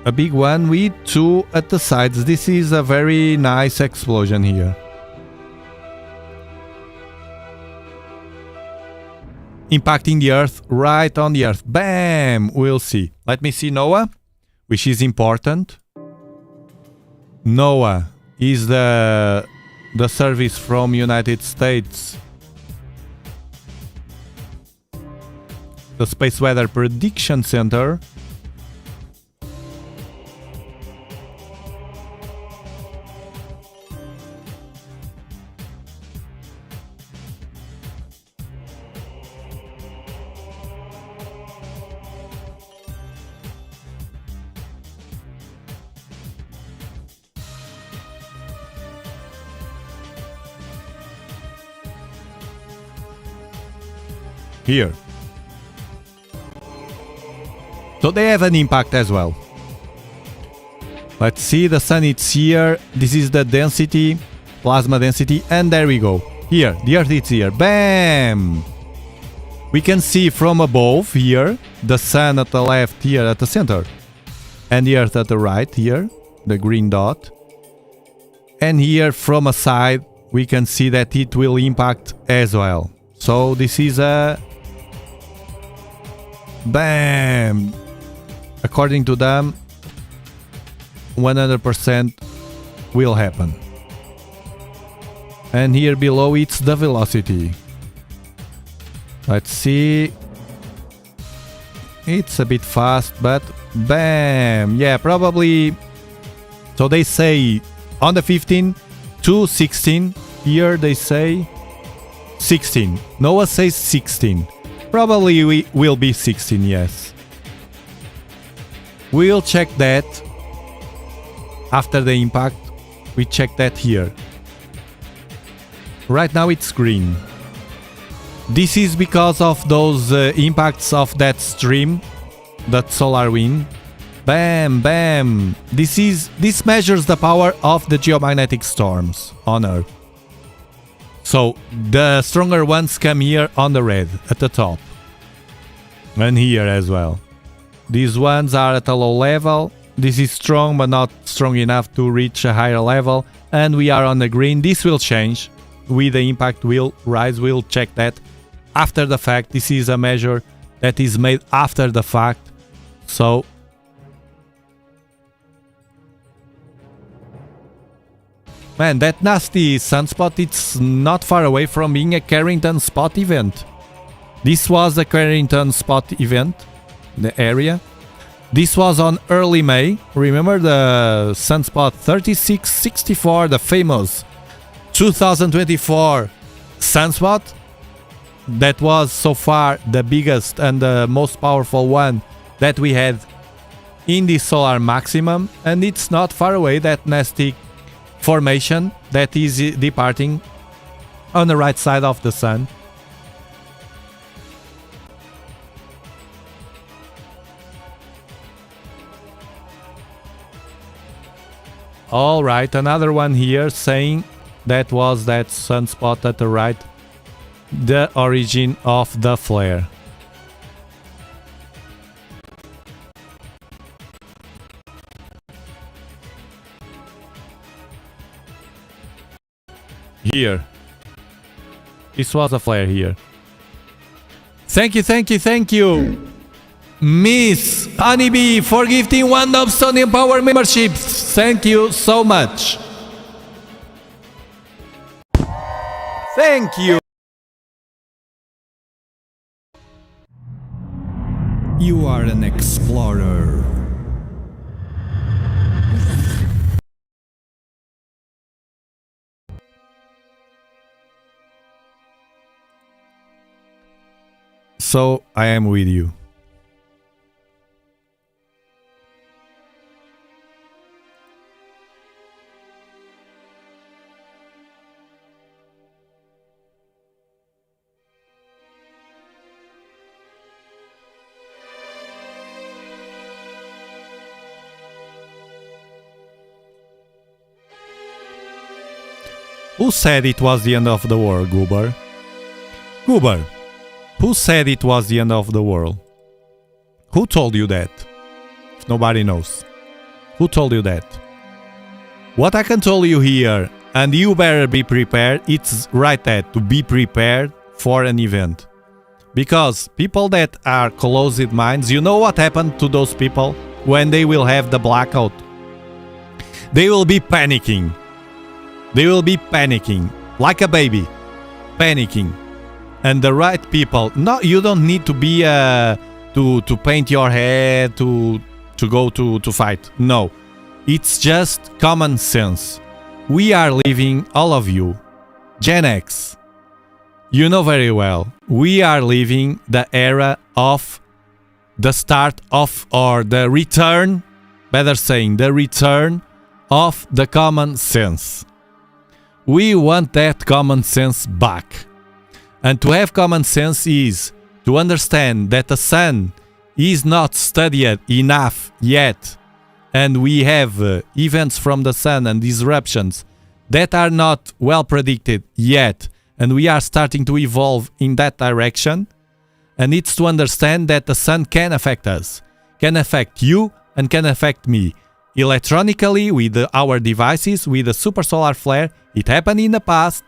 A big one with two at the sides. This is a very nice explosion here. Impacting the Earth, right on the Earth. Bam! We'll see. Let me see NOAA, which is important. NOAA is the service from United States. The Space Weather Prediction Center. here. So they have an impact as well. Let's see, the sun it's here. This is the density, plasma density, and there we go. Here, the Earth is here. Bam! We can see from above here, the sun at the left here at the center. And the Earth at the right here, the green dot. And here from a side, we can see that it will impact as well. So this is a... Bam! According to them, 100% will happen. And here below it's the velocity. Let's see. It's a bit fast, but bam! Yeah, probably. So they say on the 15 to 16. Here they say 16. Noah says 16. Probably we will be 16, yes. We'll check that after the impact. We check that here. Right now it's green. This is because of those impacts of that stream, that solar wind. Bam, bam. This measures the power of the geomagnetic storms on Earth. So the stronger ones come here on the red at the top. And here as well. These ones are at a low level. This is strong but not strong enough to reach a higher level. And we are on the green. This will change. With the impact will rise. We'll check that after the fact. This is a measure that is made after the fact. So man, that nasty sunspot, it's not far away from being a Carrington spot event. This was a Carrington spot event, the area. This was on early May. Remember the sunspot 3664, the famous 2024 sunspot? That was so far the biggest and the most powerful one that we had in the solar maximum. And it's not far away, that nasty formation that is departing on the right side of the sun. All right, another one here saying that was that sunspot at the right, the origin of the flare. Here. This was a flare here. Thank you, thank you, thank you, Miss Honeybee, for gifting one Dobsonian Power membership. Thank you so much. Thank you. You are an explorer. So I am with you. Who said it was the end of the world, Goober? Goober, who said it was the end of the world? Who told you that? Nobody knows. Who told you that? What I can tell you here, and you better be prepared, it's right that, to be prepared for an event. Because people that are closed minds, you know what happened to those people when they will have the blackout? They will be panicking. They will be panicking, like a baby, panicking. And the right people, no, you don't need to be to paint your head to go to fight. No, it's just common sense. We are living, all of you, Gen X. You know very well, we are living the era of the start of, or the return, better saying, the return of the common sense. We want that common sense back. And to have common sense is to understand that the sun is not studied enough yet, and we have events from the sun and disruptions that are not well predicted yet, and we are starting to evolve in that direction. And it's to understand that the sun can affect us, can affect you, and can affect me. Electronically, with our devices, with the super solar flare. It happened in the past.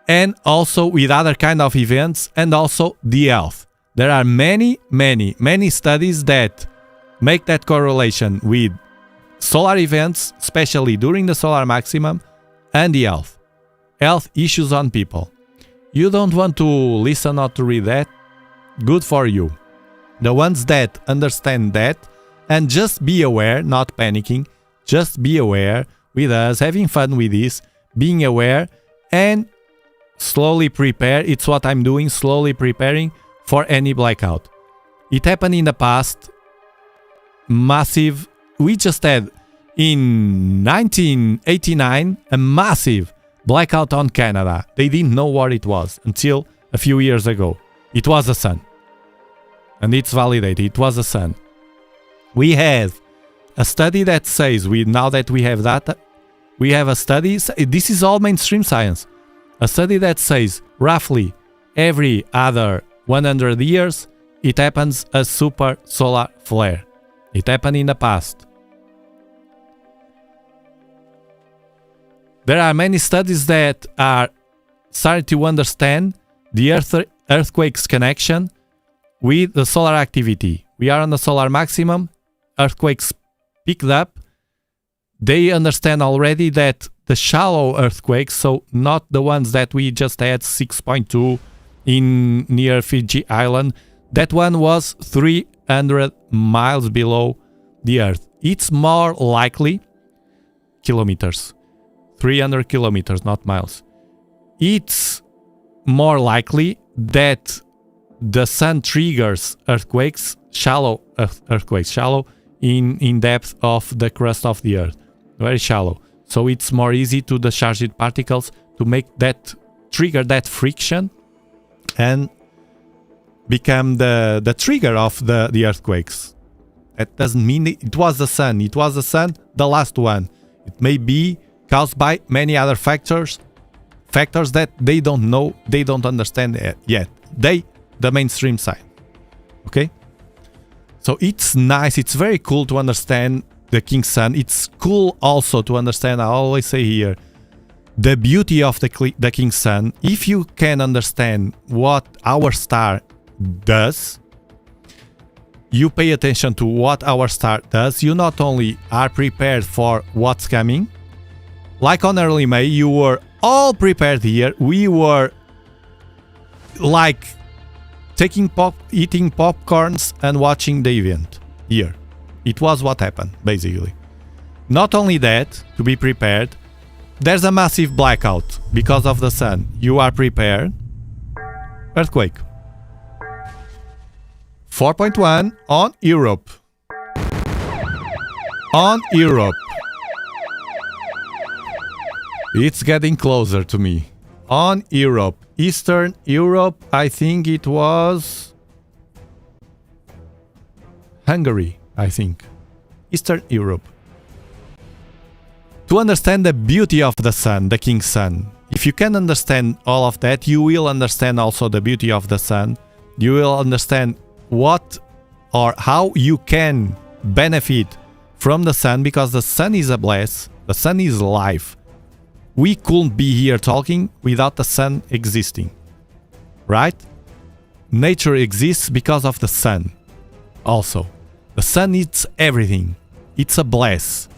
And also with other kind of events, and also the health. There are many studies that make that correlation with solar events, especially during the solar maximum, and the health issues on people. You don't want to listen or to read that? Good for you. The ones that understand that, and just be aware, not panicking, just be aware with us, having fun with this, being aware, and slowly prepare. It's what I'm doing, slowly preparing for any blackout. It happened in the past, massive. We just had in 1989 a massive blackout on Canada. They didn't know what it was until a few years ago. It was the sun. And it's validated. It was the sun. We have a study that says, now that we have data, we have a study, this is all mainstream science, a study that says roughly every other 100 years it happens a super solar flare. It happened in the past. There are many studies that are starting to understand the earthquake's connection with the solar activity. We are on the solar maximum, earthquakes picked up. They understand already that the shallow earthquakes, so not the ones that we just had 6.2 in near Fiji Island, that one was 300 miles below the earth. It's more likely kilometers. 300 kilometers, not miles. It's more likely that the sun triggers earthquakes, shallow earthquakes, shallow in depth of the crust of the earth, very shallow. So it's more easy to the charged particles to make that trigger that friction and become the trigger of the earthquakes. That doesn't mean it was the sun. It was the sun, the last one. It may be caused by many other factors that they don't know, they don't understand yet. The mainstream side. Okay? So it's nice, it's very cool to understand the King Sun. It's cool also to understand, I always say here, the beauty of the King Sun. If you can understand what our star does, you pay attention to what our star does, you not only are prepared for what's coming, like on early May, you were all prepared here. We were like eating popcorns and watching the event here. It was what happened, basically. Not only that, to be prepared, there's a massive blackout because of the sun. You are prepared. Earthquake. 4.1 on Europe. On Europe. It's getting closer to me. On Europe. Eastern Europe, I think it was Hungary, I think. Eastern Europe. To understand the beauty of the sun, the King Sun, if you can understand all of that, you will understand also the beauty of the sun. You will understand what or how you can benefit from the sun, because the sun is a bless, the sun is life. We couldn't be here talking without the sun existing, right? Nature exists because of the sun. Also, the sun is everything. It's a bless.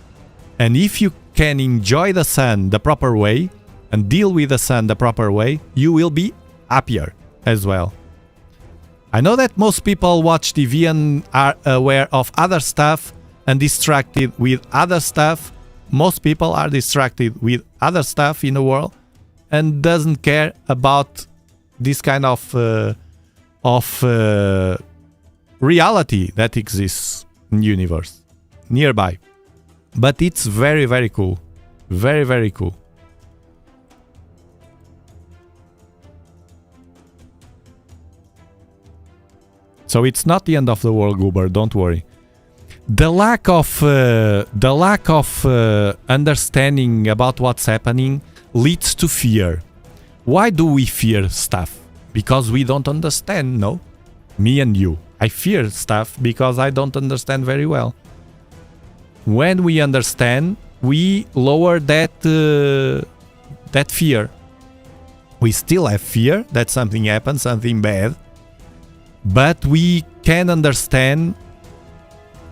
And if you can enjoy the sun the proper way and deal with the sun the proper way, you will be happier as well. I know that most people watch TV and are aware of other stuff and distracted with other stuff. Most people are distracted with other stuff in the world and doesn't care about this kind of reality that exists in the universe nearby. But it's very, very cool. Very, very cool. So it's not the end of the world, Goober, don't worry. The lack of understanding about what's happening leads to fear. Why do we fear stuff? Because we don't understand, no? Me and you. I fear stuff because I don't understand very well. When we understand, we lower that fear. We still have fear that something happens, something bad, but we can understand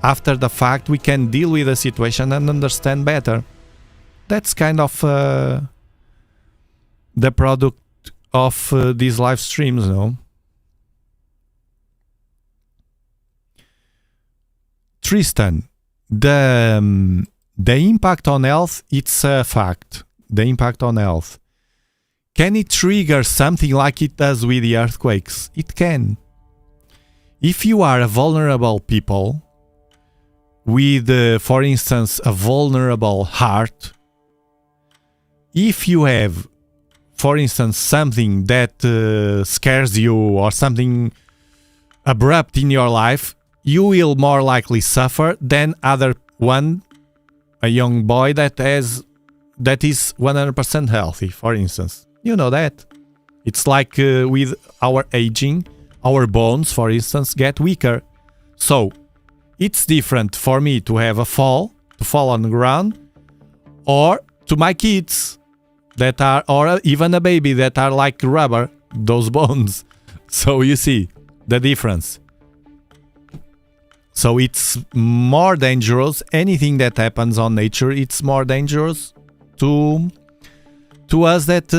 after the fact. We can deal with the situation and understand better. That's kind of the product of these live streams, no? Tristan, the impact on health, it's a fact. The impact on health. Can it trigger something like it does with the earthquakes? It can. If you are a vulnerable people with, for instance, a vulnerable heart, if you have, for instance, something that scares you or something abrupt in your life, you will more likely suffer than other one, a young boy that is 100% healthy, for instance. You know that. It's like with our aging, our bones, for instance, get weaker. So it's different for me to have to fall on the ground, or to my kids that are, or even a baby that are like rubber, those bones. So you see the difference. So it's more dangerous. Anything that happens on nature, it's more dangerous to us that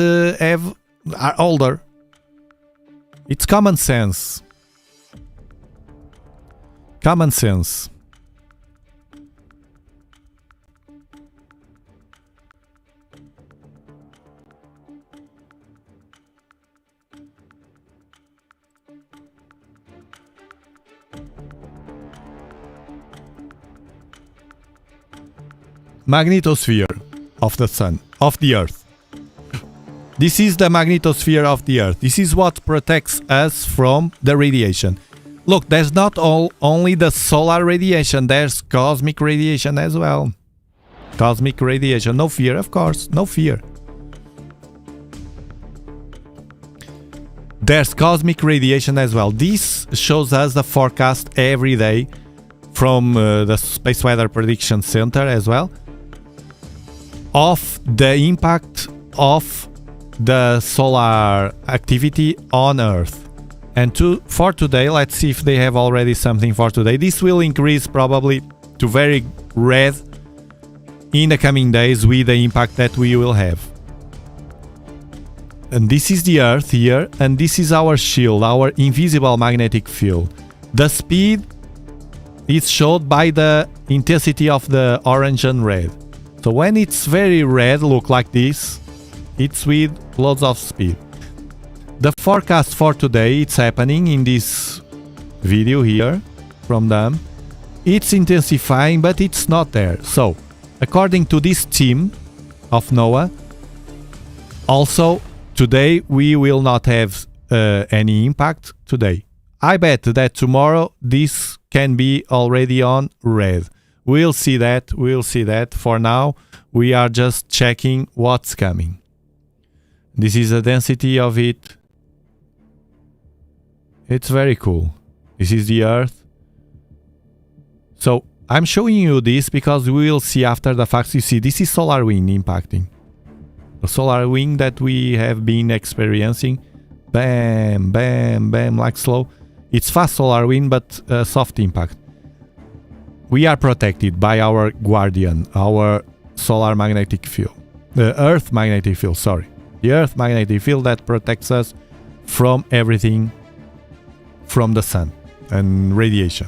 are older. It's common sense. Common sense. Magnetosphere of the sun, of the earth. This is the magnetosphere of the earth. This is what protects us from the radiation. Look, there's not only the solar radiation, there's cosmic radiation as well. Cosmic radiation, no fear, of course, no fear. There's cosmic radiation as well. This shows us the forecast every day from the Space Weather Prediction Center as well, of the impact of the solar activity on Earth. And for today, let's see if they have already something for today. This will increase probably to very red in the coming days with the impact that we will have. And this is the Earth here, and this is our shield, our invisible magnetic field. The speed is showed by the intensity of the orange and red. So when it's very red, look like this, it's with loads of speed. The forecast for today, it's happening in this video here from them. It's intensifying, but it's not there. So, according to this team of NOAA, also today we will not have any impact today. I bet that tomorrow this can be already on red. We'll see that, we'll see that. For now, we are just checking what's coming. This is the density of it. It's very cool. This is the Earth. So I'm showing you this because we will see after the fact. You see, this is solar wind impacting. The solar wind that we have been experiencing. Bam, bam, bam, like slow. It's fast solar wind, but soft impact. We are protected by our guardian, our solar magnetic field. The Earth magnetic field, sorry. The Earth magnetic field that protects us from everything from the sun and radiation.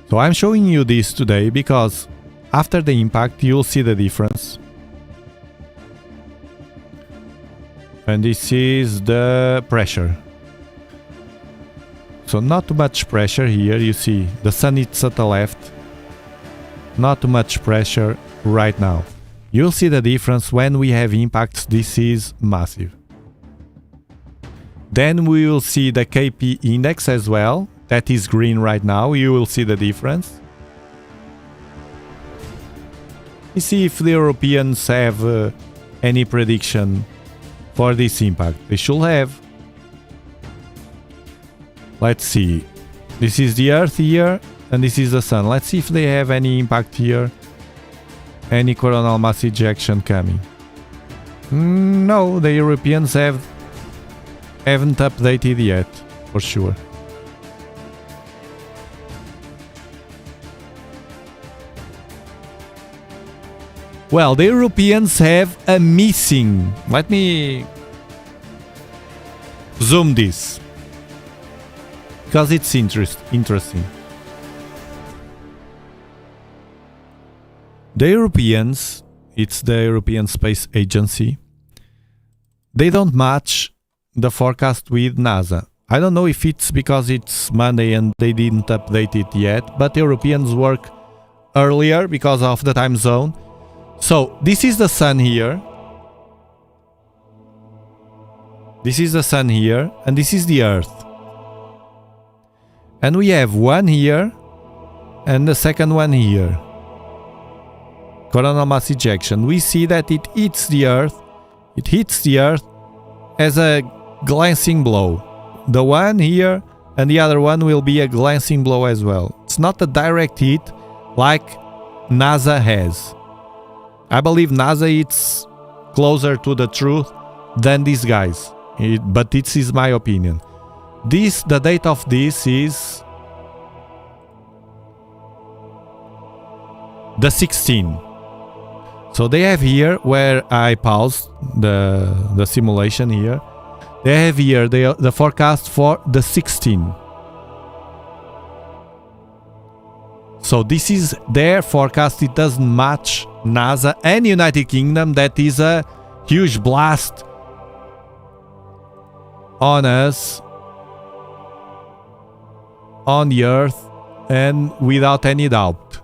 So I'm showing you this today because after the impact you'll see the difference. And this is the pressure. So not too much pressure here, you see the sun is at the left. Not too much pressure right now. You'll see the difference when we have impacts. This is massive. Then we will see the KP index as well. That is green right now. You will see the difference. Let's see if the Europeans have any prediction for this impact. They should have. Let's see. This is the Earth here, and this is the Sun. Let's see if they have any impact here. Any coronal mass ejection coming. No, the Europeans haven't updated yet, for sure. Well, the Europeans have a missing. Let me zoom this, because it's interesting. The Europeans, it's the European Space Agency, they don't match the forecast with NASA. I don't know if it's because it's Monday and they didn't update it yet, but Europeans work earlier because of the time zone. So this is the Sun here. This is the Sun here, and this is the Earth. And we have one here, and the second one here. Coronal mass ejection. We see that it hits the Earth. It hits the Earth as a glancing blow. The one here and the other one will be a glancing blow as well. It's not a direct hit like NASA has. I believe NASA is closer to the truth than these guys. But this is my opinion. The date of this is the 16th. So they have here, where I paused the simulation here, they have here the forecast for the 16th. So this is their forecast. It doesn't match NASA and United Kingdom. That is a huge blast on us, on the Earth, and without any doubt.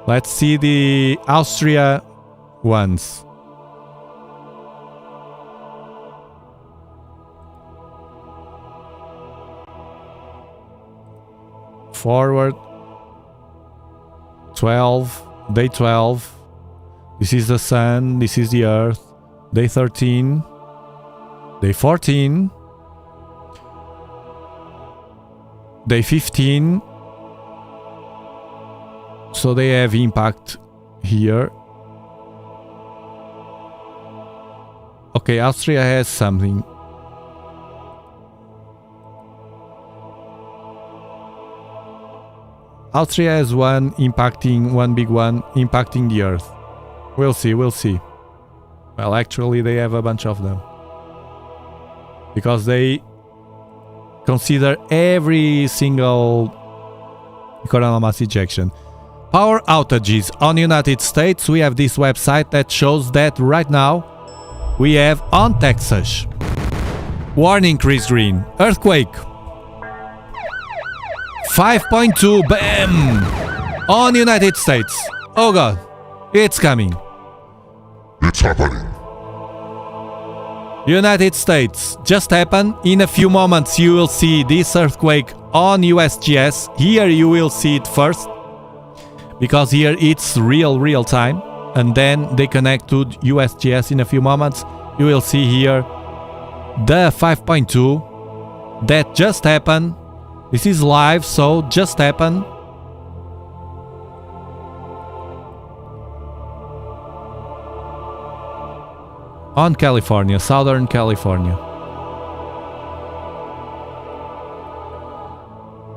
Let's see the Austria ones. Forward 12, day 12. This is the Sun, this is the Earth. Day 13, day 14, day 15. So they have impact here. Okay, Austria has something. Austria has one big one impacting the Earth. We'll see, we'll see. Well, actually they have a bunch of them, because they consider every single coronal mass ejection. Power outages on United States. We have this website that shows that right now we have on Texas. Warning, Chris Green. Earthquake. 5.2 BAM on United States. Oh god, it's coming. It's happening. United States just happened. In a few moments you will see this earthquake on USGS. Here you will see it first, because here it's real time, and then they connect to USGS in a few moments. You will see here the 5.2 that just happened. This is live, so just happened. On California, Southern California.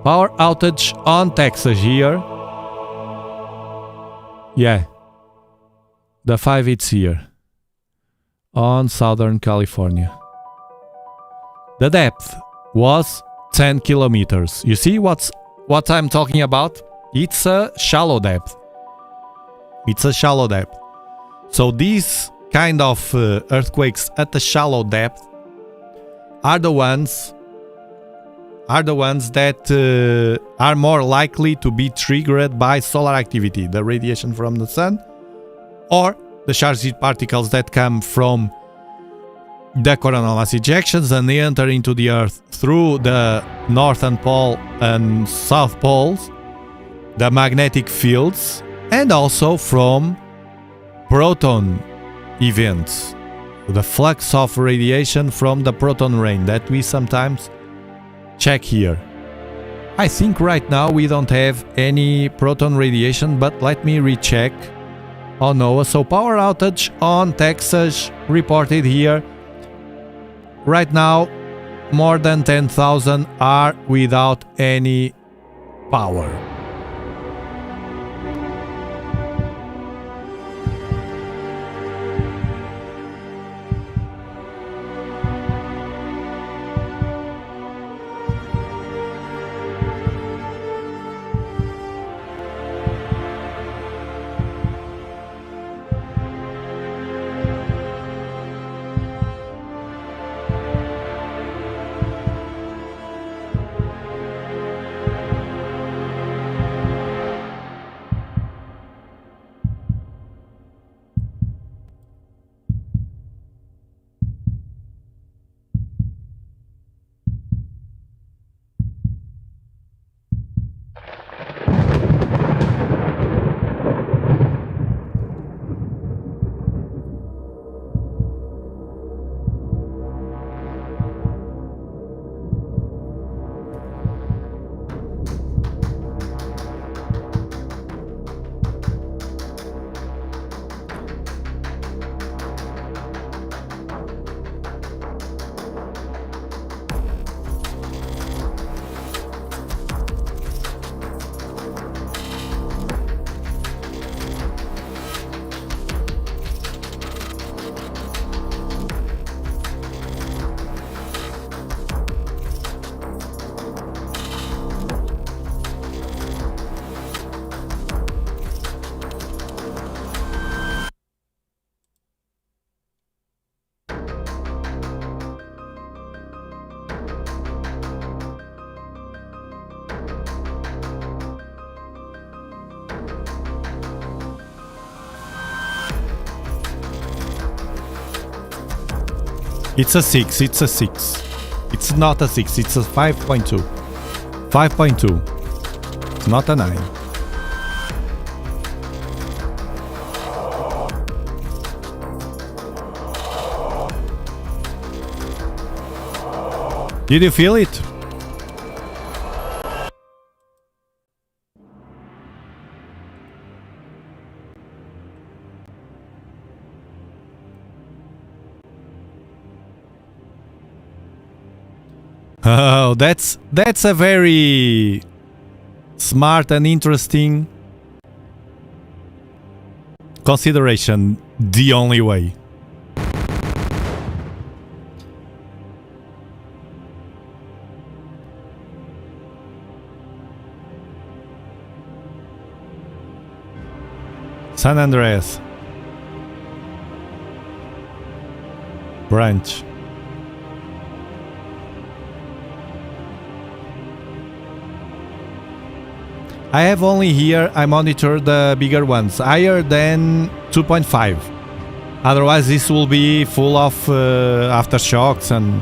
Power outage on Texas here. Yeah. The 5 hits here. On Southern California. The depth was 10 kilometers. You see what I'm talking about? It's a shallow depth. It's a shallow depth. So these kind of earthquakes at the shallow depth are the ones that are more likely to be triggered by solar activity, the radiation from the sun, or the charged particles that come from the coronal mass ejections and they enter into the Earth through the northern pole and south poles, the magnetic fields, and also from proton events, the flux of radiation from the proton rain that we sometimes check here. I think right now we don't have any proton radiation, but let me recheck. Oh no, so power outage on Texas reported here. Right now, more than 10,000 are without any power. It's a 6, it's a 6. It's not a 6, it's a 5.2. 5.2. It's not a 9. Did you feel it? Oh, that's a very smart and interesting consideration. The only way. San Andreas branch. I have only here, I monitor the bigger ones, higher than 2.5. Otherwise this will be full of aftershocks and...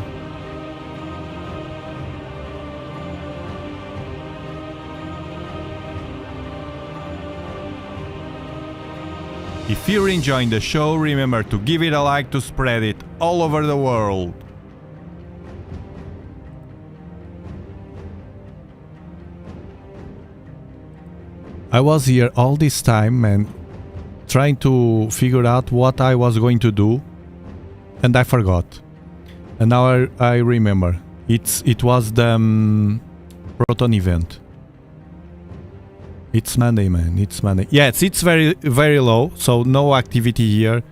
If you're enjoying the show, remember to give it a like to spread it all over the world. I was here all this time and trying to figure out what I was going to do, and I forgot. And now I remember. It was the proton event. It's Monday, man. It's Monday. Yes, it's very, very low, so no activity here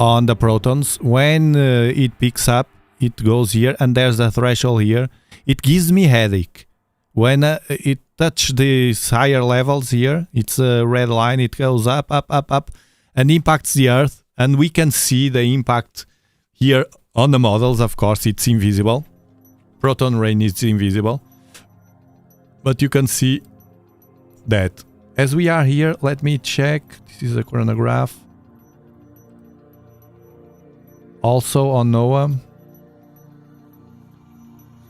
on the protons. When it picks up, it goes here, and there's a threshold here. It gives me headache. When it touches these higher levels here, it's a red line, it goes up, up, up, up, and impacts the Earth. And we can see the impact here on the models. Of course, it's invisible. Proton rain is invisible. But you can see that. As we are here, let me check. This is a coronagraph. also on NOAA.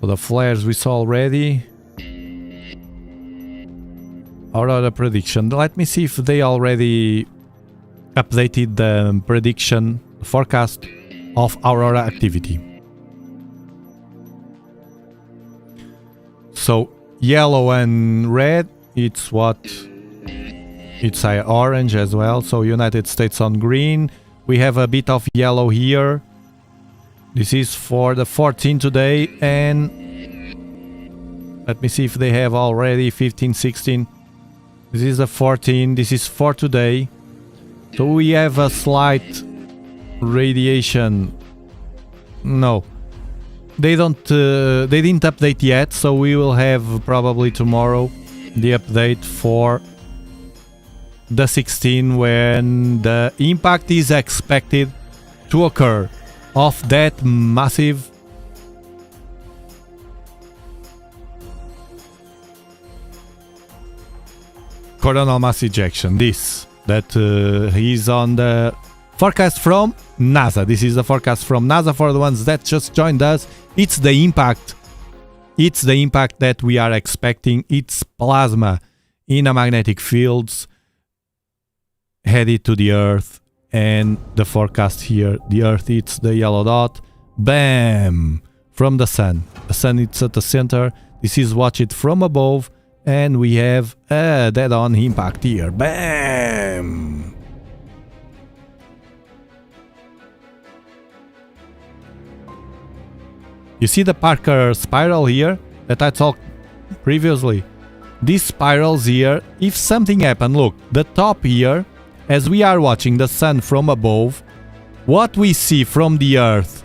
So the flares we saw already. Aurora prediction. Let me see if they already updated the prediction forecast of aurora activity. So yellow and red, it's orange as well. So United States on green. We have a bit of yellow here. This is for the 14 today, and let me see if they have already 15, 16. This is the 14. This is for today. So we have a slight radiation. No, they didn't update yet. So we will have probably tomorrow the update for the 16, when the impact is expected to occur of that massive coronal mass ejection. This that is on the forecast from NASA. This is the forecast from NASA for the ones that just joined us. It's the impact. It's the impact that we are expecting. It's plasma in a magnetic fields headed to the Earth, and the forecast here, the Earth hits the yellow dot, bam, from the Sun. The Sun is at the center. This is watched from above, and we have a dead-on impact here, bam. You see the Parker spiral here that I talked previously? These spirals here, if something happened, look, the top here, as we are watching the Sun from above, what we see from the Earth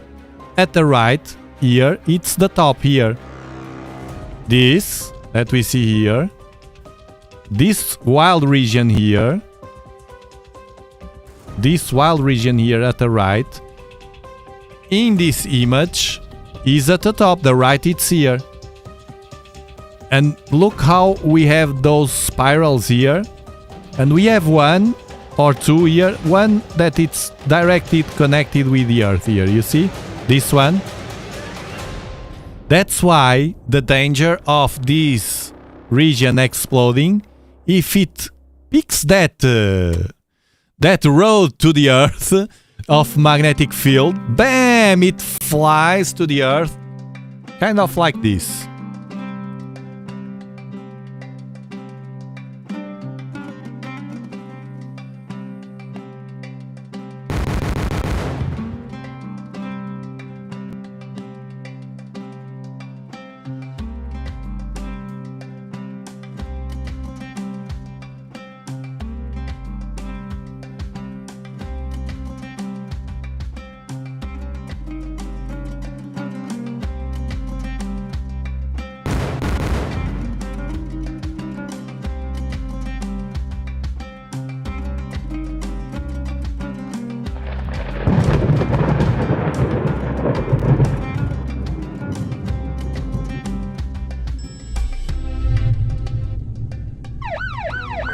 at the right here, it's the top here. This that we see here, this wild region here, this wild region here at the right, in this image, is at the top. The right, it's here. And look how we have those spirals here, and we have one or two here, one that it's directly connected with the Earth here, you see this one. That's why the danger of this region exploding, if it picks that road to the Earth of magnetic field, bam, it flies to the Earth, kind of like this.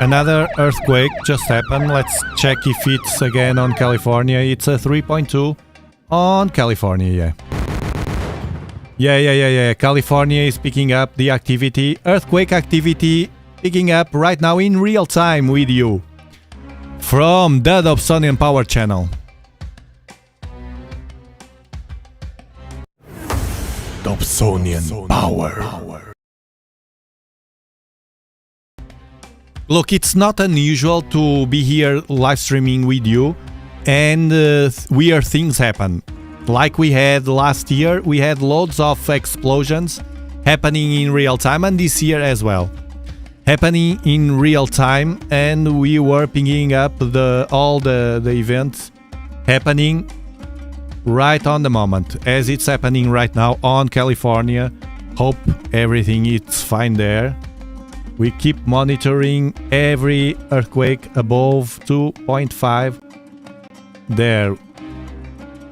Another earthquake just happened. Let's check if it's again on California. It's a 3.2 on California, yeah. California is picking up the activity. Earthquake activity picking up right now in real time with you from the Dobsonian Power Channel. Dobsonian Power. Look, it's not unusual to be here live streaming with you and weird things happen. Like we had last year, we had loads of explosions happening in real time, and this year as well. Happening in real time, and we were picking up all the events happening right on the moment, as it's happening right now on California. Hope everything is fine there. We keep monitoring every earthquake above 2.5 there.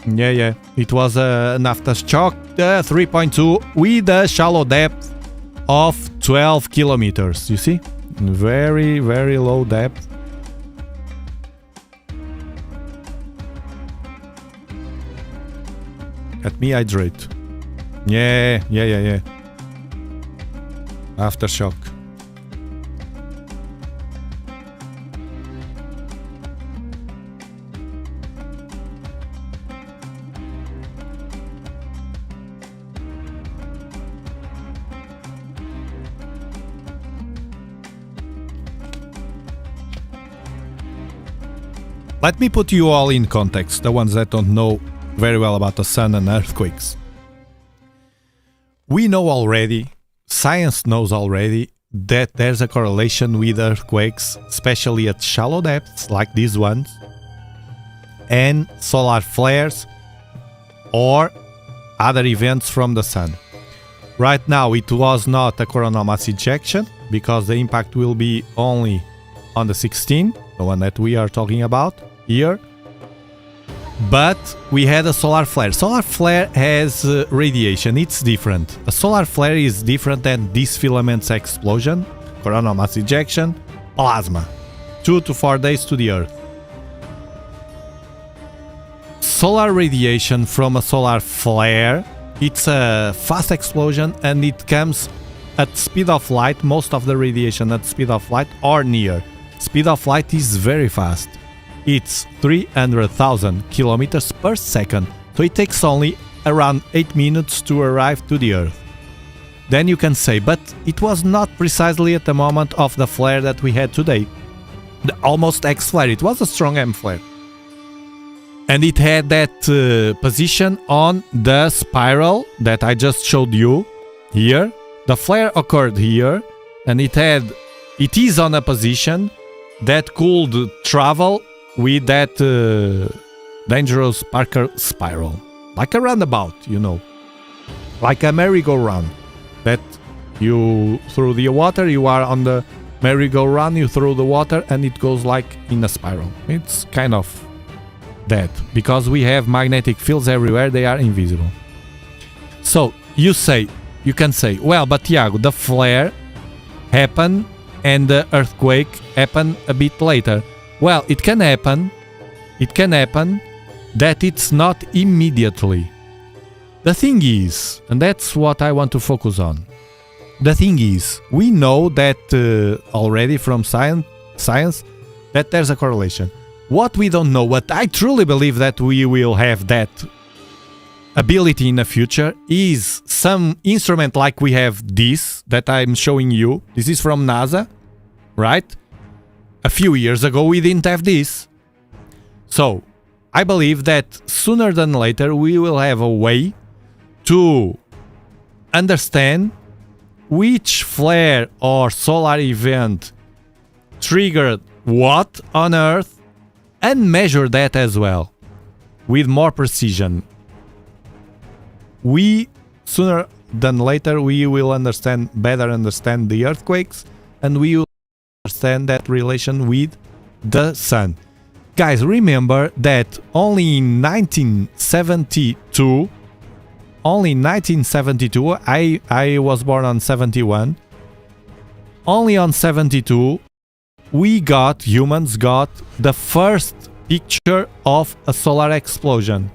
Yeah. It was an aftershock 3.2 with a shallow depth of 12 kilometers. You see? Very, very low depth. Let me hydrate. Yeah. Aftershock. Let me put you all in context, the ones that don't know very well about the sun and earthquakes. We know already, science knows already, that there's a correlation with earthquakes, especially at shallow depths like these ones, and solar flares or other events from the sun. Right now it was not a coronal mass ejection because the impact will be only on the 16, the one that we are talking about here. But we had a solar flare. Solar flare has radiation, it's different. A solar flare is different than this filaments explosion, coronal mass ejection, plasma. 2 to 4 days to the Earth. Solar radiation from a solar flare, it's a fast explosion and it comes at speed of light, most of the radiation at speed of light or near. Speed of light is very fast. It's 300,000 kilometers per second, so it takes only around 8 minutes to arrive to the Earth. Then you can say, but it was not precisely at the moment of the flare that we had today. The almost X flare, it was a strong M flare. And it had that position on the spiral that I just showed you here. The flare occurred here, and it is on a position that could travel with that dangerous Parker spiral, like a roundabout, you know, like a merry-go-round that you through the water, you are on the merry-go-round, you throw the water and it goes like in a spiral. It's kind of that, because we have magnetic fields everywhere, they are invisible. So you can say, well, but Tiago, the flare happened and the earthquake happened a bit later. Well, it can happen that it's not immediately. The thing is, and that's what I want to focus on, the thing is, we know that already from science that there's a correlation. What we don't know, what I truly believe that we will have that ability in the future, is some instrument like we have this that I'm showing you. This is from NASA, right? A few years ago we didn't have this. So I believe that sooner than later we will have a way to understand which flare or solar event triggered what on Earth and measure that as well with more precision. Sooner than later we will better understand the earthquakes, and we will understand that relation with the sun. Guys, remember that only in 1972, I was born on 71, only on 72 humans got the first picture of a solar explosion.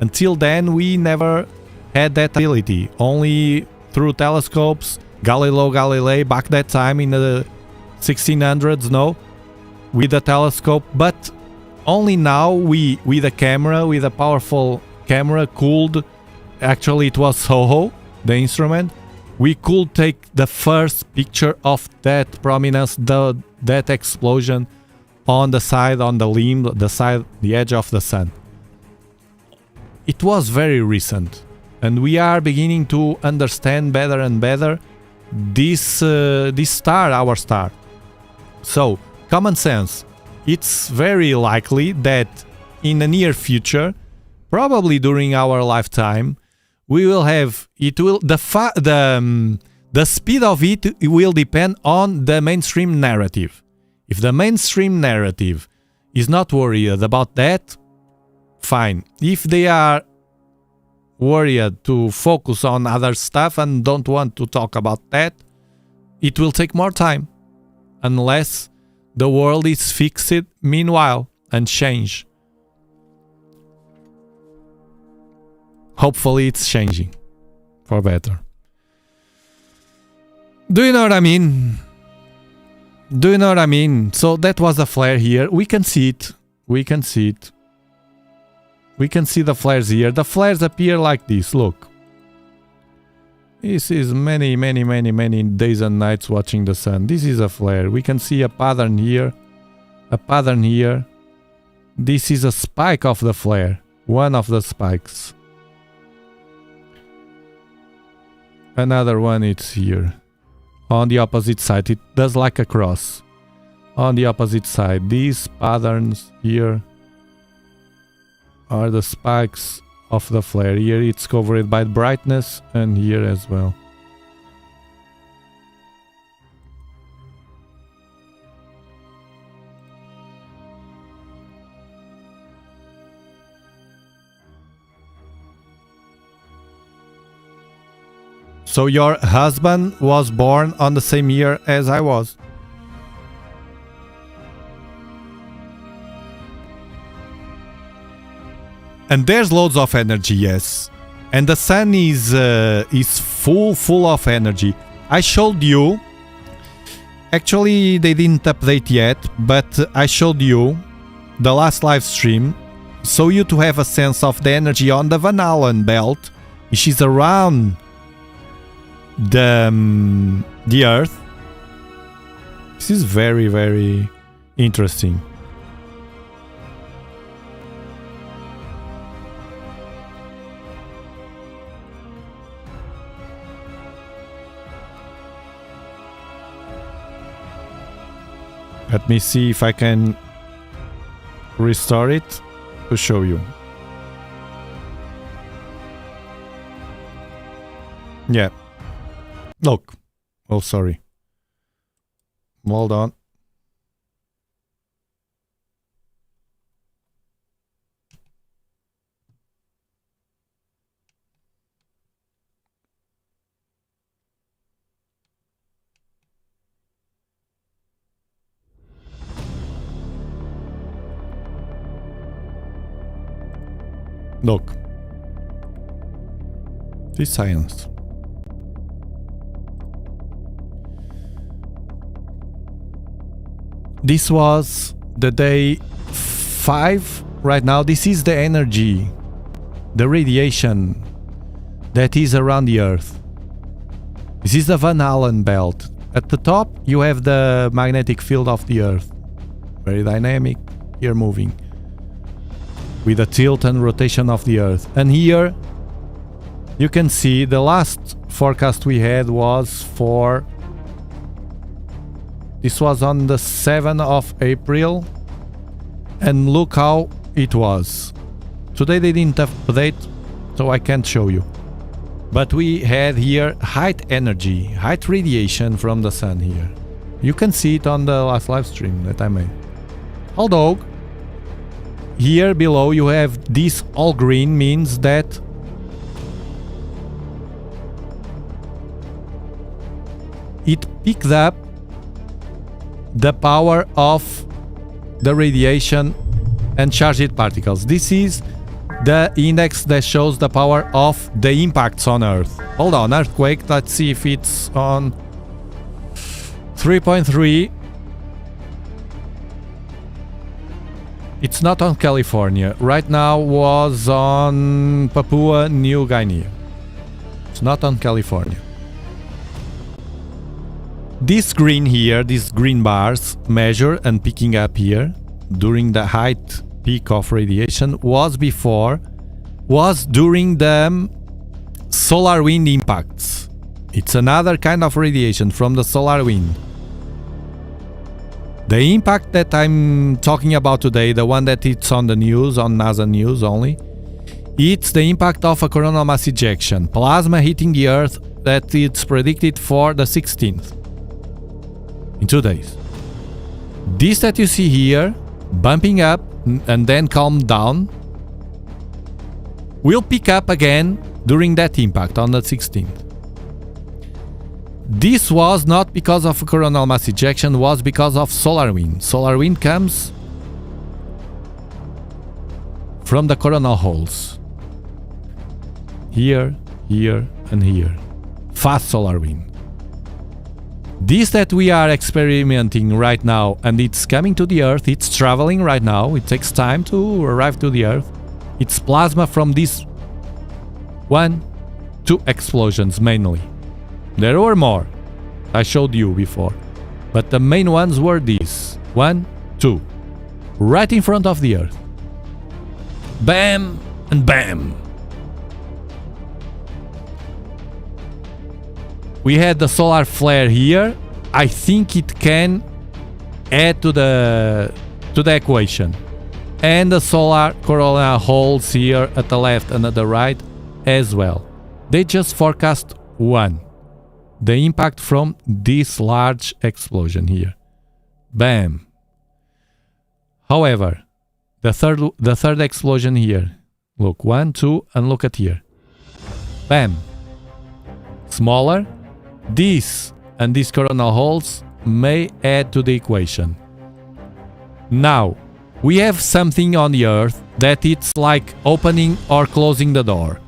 Until then we never had that ability, only through telescopes. Galileo Galilei back that time in the 1600s, no, with a telescope, but only now with a powerful camera cooled, actually it was SOHO, the instrument, we could take the first picture of that prominence, that explosion on the side, on the limb, the edge of the sun. It was very recent, and we are beginning to understand better and better this star, our star. So, common sense. It's very likely that in the near future, probably during our lifetime, we will have the speed of it will depend on the mainstream narrative. If the mainstream narrative is not worried about that, fine. If they are worried to focus on other stuff and don't want to talk about that, it will take more time, unless the world is fixed meanwhile and change. hopefully it's changing for better. Do you know what I mean? Do you know what I mean? So that was a flare here. We can see it. We can see it. We can see the flares here. The flares appear like this. Look. This is many days and nights watching the sun. This is a flare. We can see a pattern here. A pattern here. This is a spike of the flare. One of the spikes. Another one is here. On the opposite side. It does like a cross. On the opposite side. These patterns here are the spikes of the flare. Here it's covered by brightness and here as well. So your husband was born on the same year as I was. And there's loads of energy, yes. And the sun is full of energy. I showed you. Actually, they didn't update yet, but I showed you the last live stream, so you to have a sense of the energy on the Van Allen belt, which is around the Earth. This is very interesting. Let me see if I can restore it to show you. Yeah. Look. Oh, sorry. Hold on. Look. This science. This was the day 5. Right now, this is the energy, the radiation that is around the Earth. This is the Van Allen belt. At the top, you have the magnetic field of the Earth. Very dynamic, here moving. With the tilt and rotation of the Earth. And here, you can see the last forecast we had was for... This was on the 7th of April. And look how it was. Today they didn't update, so I can't show you. But we had here height energy, height radiation from the sun here. You can see it on the last live stream that I made. Although, here below you have this all green, means that it picked up the power of the radiation and charged particles. This is the index that shows the power of the impacts on Earth. Hold on, earthquake, let's see if it's on 3.3. It's not on California. Right now was on Papua New Guinea. It's not on California. This green here, these green bars, measure and picking up here during the height peak of radiation was during the solar wind impacts. It's another kind of radiation from the solar wind. The impact that I'm talking about today, the one that it's on the news, on NASA news only, it's the impact of a coronal mass ejection, plasma hitting the Earth, that it's predicted for the 16th. In 2 days. This that you see here, bumping up and then calm down, will pick up again during that impact on the 16th. This was not because of a coronal mass ejection, was because of solar wind. Solar wind comes from the coronal holes. here, here, and here. Fast solar wind. This that we are experimenting right now, and it's coming to the Earth, it's traveling right now, it takes time to arrive to the Earth. It's plasma from these 1, 2 explosions mainly. There were more, I showed you before, but the main ones were these 1, 2, right in front of the Earth. Bam and bam. We had the solar flare here. I think it can add to the equation. And the solar corona holes here at the left and at the right as well. They just forecast 1. The impact from this large explosion here. Bam. However, the third explosion here. Look, 1, 2, and look at here. Bam. Smaller. This and these coronal holes may add to the equation. Now, we have something on the Earth that it's like opening or closing the door.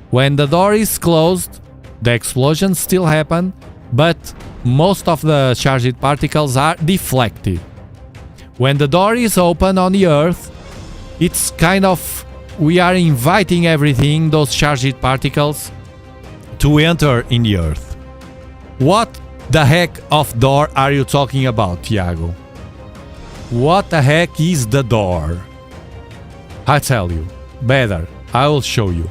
When the door is closed, the explosions still happen, but most of the charged particles are deflected. When the door is open on the Earth, it's kind of, we are inviting everything, those charged particles, to enter in the Earth. What the heck of door are you talking about, Tiago? What the heck is the door? I tell you, better, I will show you.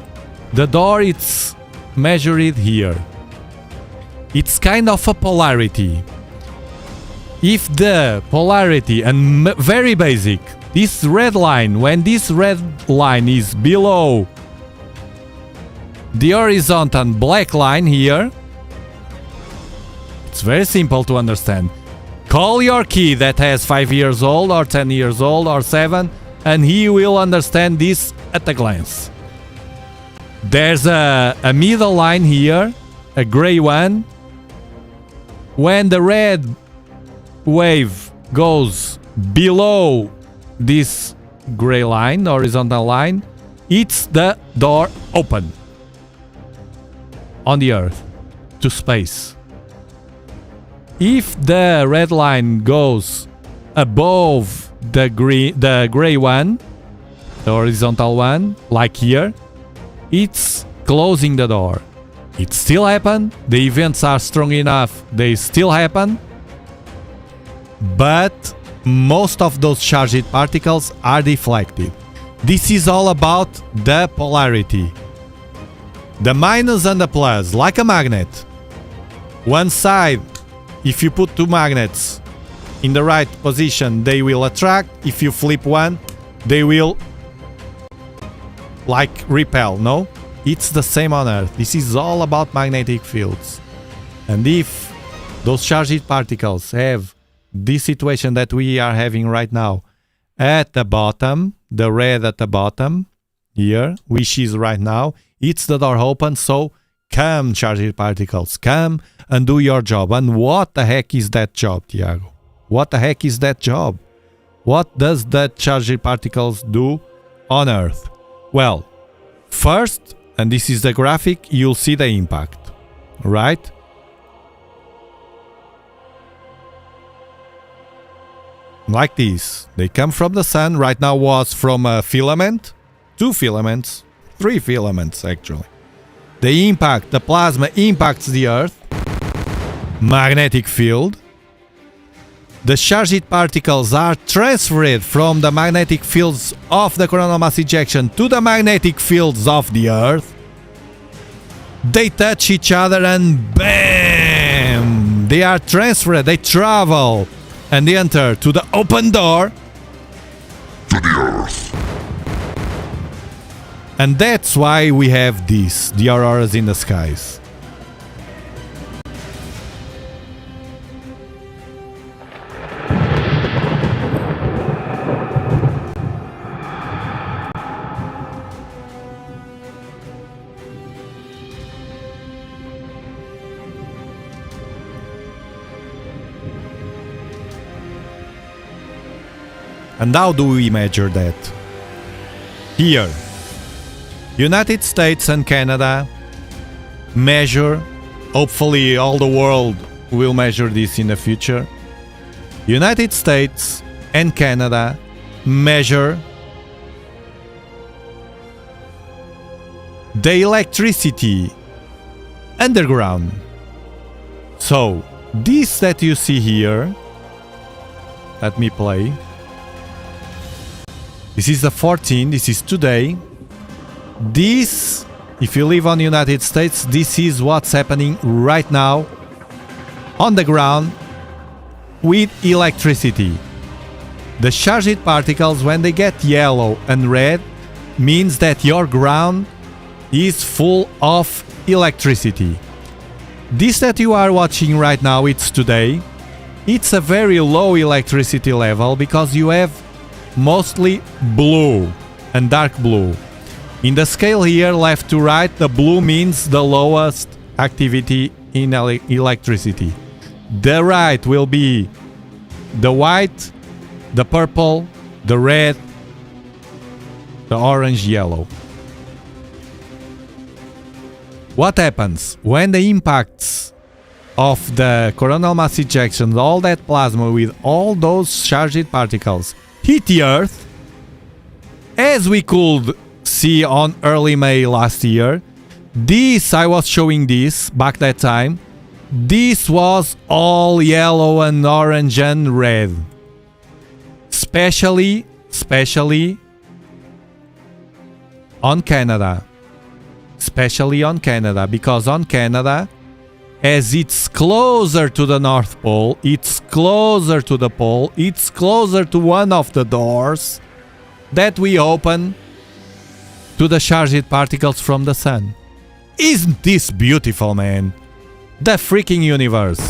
The door, it's measured here. It's kind of a polarity. If the polarity, and very basic, this red line, when this red line is below the horizontal black line here, it's very simple to understand. Call your kid that has 5 years old or 10 years old or 7, and he will understand this at a glance. There's a middle line here, a gray one. When the red wave goes below this gray line, horizontal line, it's the door open on the Earth to space. If the red line goes above the gray one, the horizontal one, like here, it's closing the door. It still happen, the events are strong enough, they still happen, but most of those charged particles are deflected. This is all about the polarity. The minus and the plus, like a magnet. One side, if you put 2 magnets in the right position, they will attract. If you flip one, they will like repel, no? It's the same on Earth. This is all about magnetic fields. And if those charged particles have this situation that we are having right now at the bottom, the red at the bottom, here, which is right now, it's the door open, so come charged particles, come and do your job. And what the heck is that job, Tiago? What the heck is that job? What does that charged particles do on Earth? Well, first, and this is the graphic, you'll see the impact, right? Like this. They come from the sun. Right now was from a filament, 2 filaments, 3 filaments actually. The impact, the plasma impacts the Earth, magnetic field. The charged particles are transferred from the magnetic fields of the coronal mass ejection to the magnetic fields of the Earth. They touch each other and bam! They are transferred, they travel and they enter to the open door to the Earth. And that's why we have this, the auroras in the skies. And how do we measure that? Here, United States and Canada measure. Hopefully all the world will measure this in the future. United States and Canada measure the electricity underground. So this that you see here, let me play. This is the 14th, this is today. This, if you live on the United States, this is what's happening right now on the ground with electricity. The charged particles, when they get yellow and red, means that your ground is full of electricity. This that you are watching right now, it's today. It's a very low electricity level because you have mostly blue and dark blue. In the scale here, left to right, the blue means the lowest activity in electricity. The right will be the white, the purple, the red, the orange, yellow. What happens when the impacts of the coronal mass ejections, all that plasma with all those charged particles, hit the Earth? As we could see on early May last year, this, I was showing this back that time, this was all yellow and orange and red. Especially on Canada. Especially on Canada, because on Canada, as it's closer to the North Pole, it's closer to the pole, it's closer to one of the doors that we open to the charged particles from the sun. Isn't this beautiful, man? The freaking universe.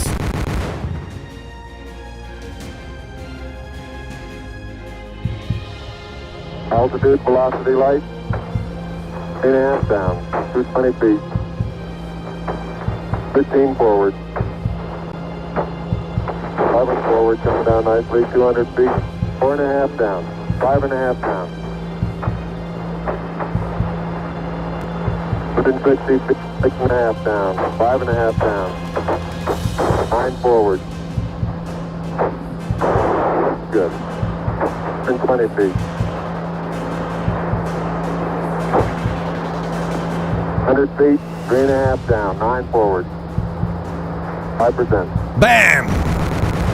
Altitude, velocity, light. 8.5 down, 220 feet. 15 forward. 11 forward, coming down nicely, 200 feet. 4.5 down, 5.5 down. Within 60 feet, 6.5 down, 5.5 down. 9 forward. Good. Within 20 feet. 100 feet, 3.5 down, 9 forward. 5%. Bam!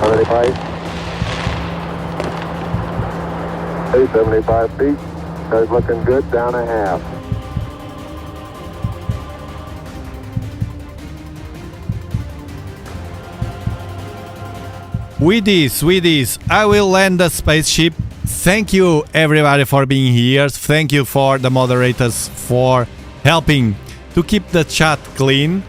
185. 75 feet. That's looking good, down a half. With this, I will land the spaceship. Thank you everybody for being here. Thank you for the moderators for helping to keep the chat clean.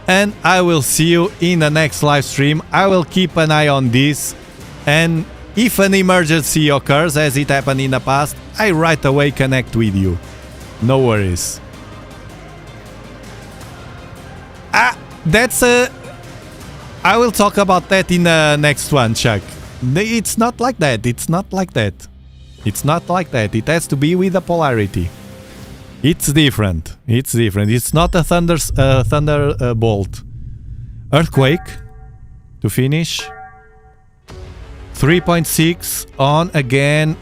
And I will see you in the next live stream. I will keep an eye on this. And if an emergency occurs, as it happened in the past, I right away connect with you. No worries. I will talk about that in the next one, Chuck. It's not like that. It's not like that. It's not like that. It has to be with the polarity. It's different. It's different. It's not a thunderbolt. Earthquake. To finish. 3.6 on again.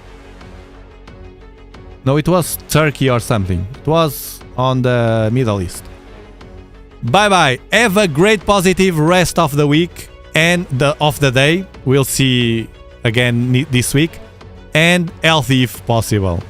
No, it was Turkey or something. It was on the Middle East. Bye bye. Have a great positive rest of the week and of the day. We'll see again this week. And healthy if possible.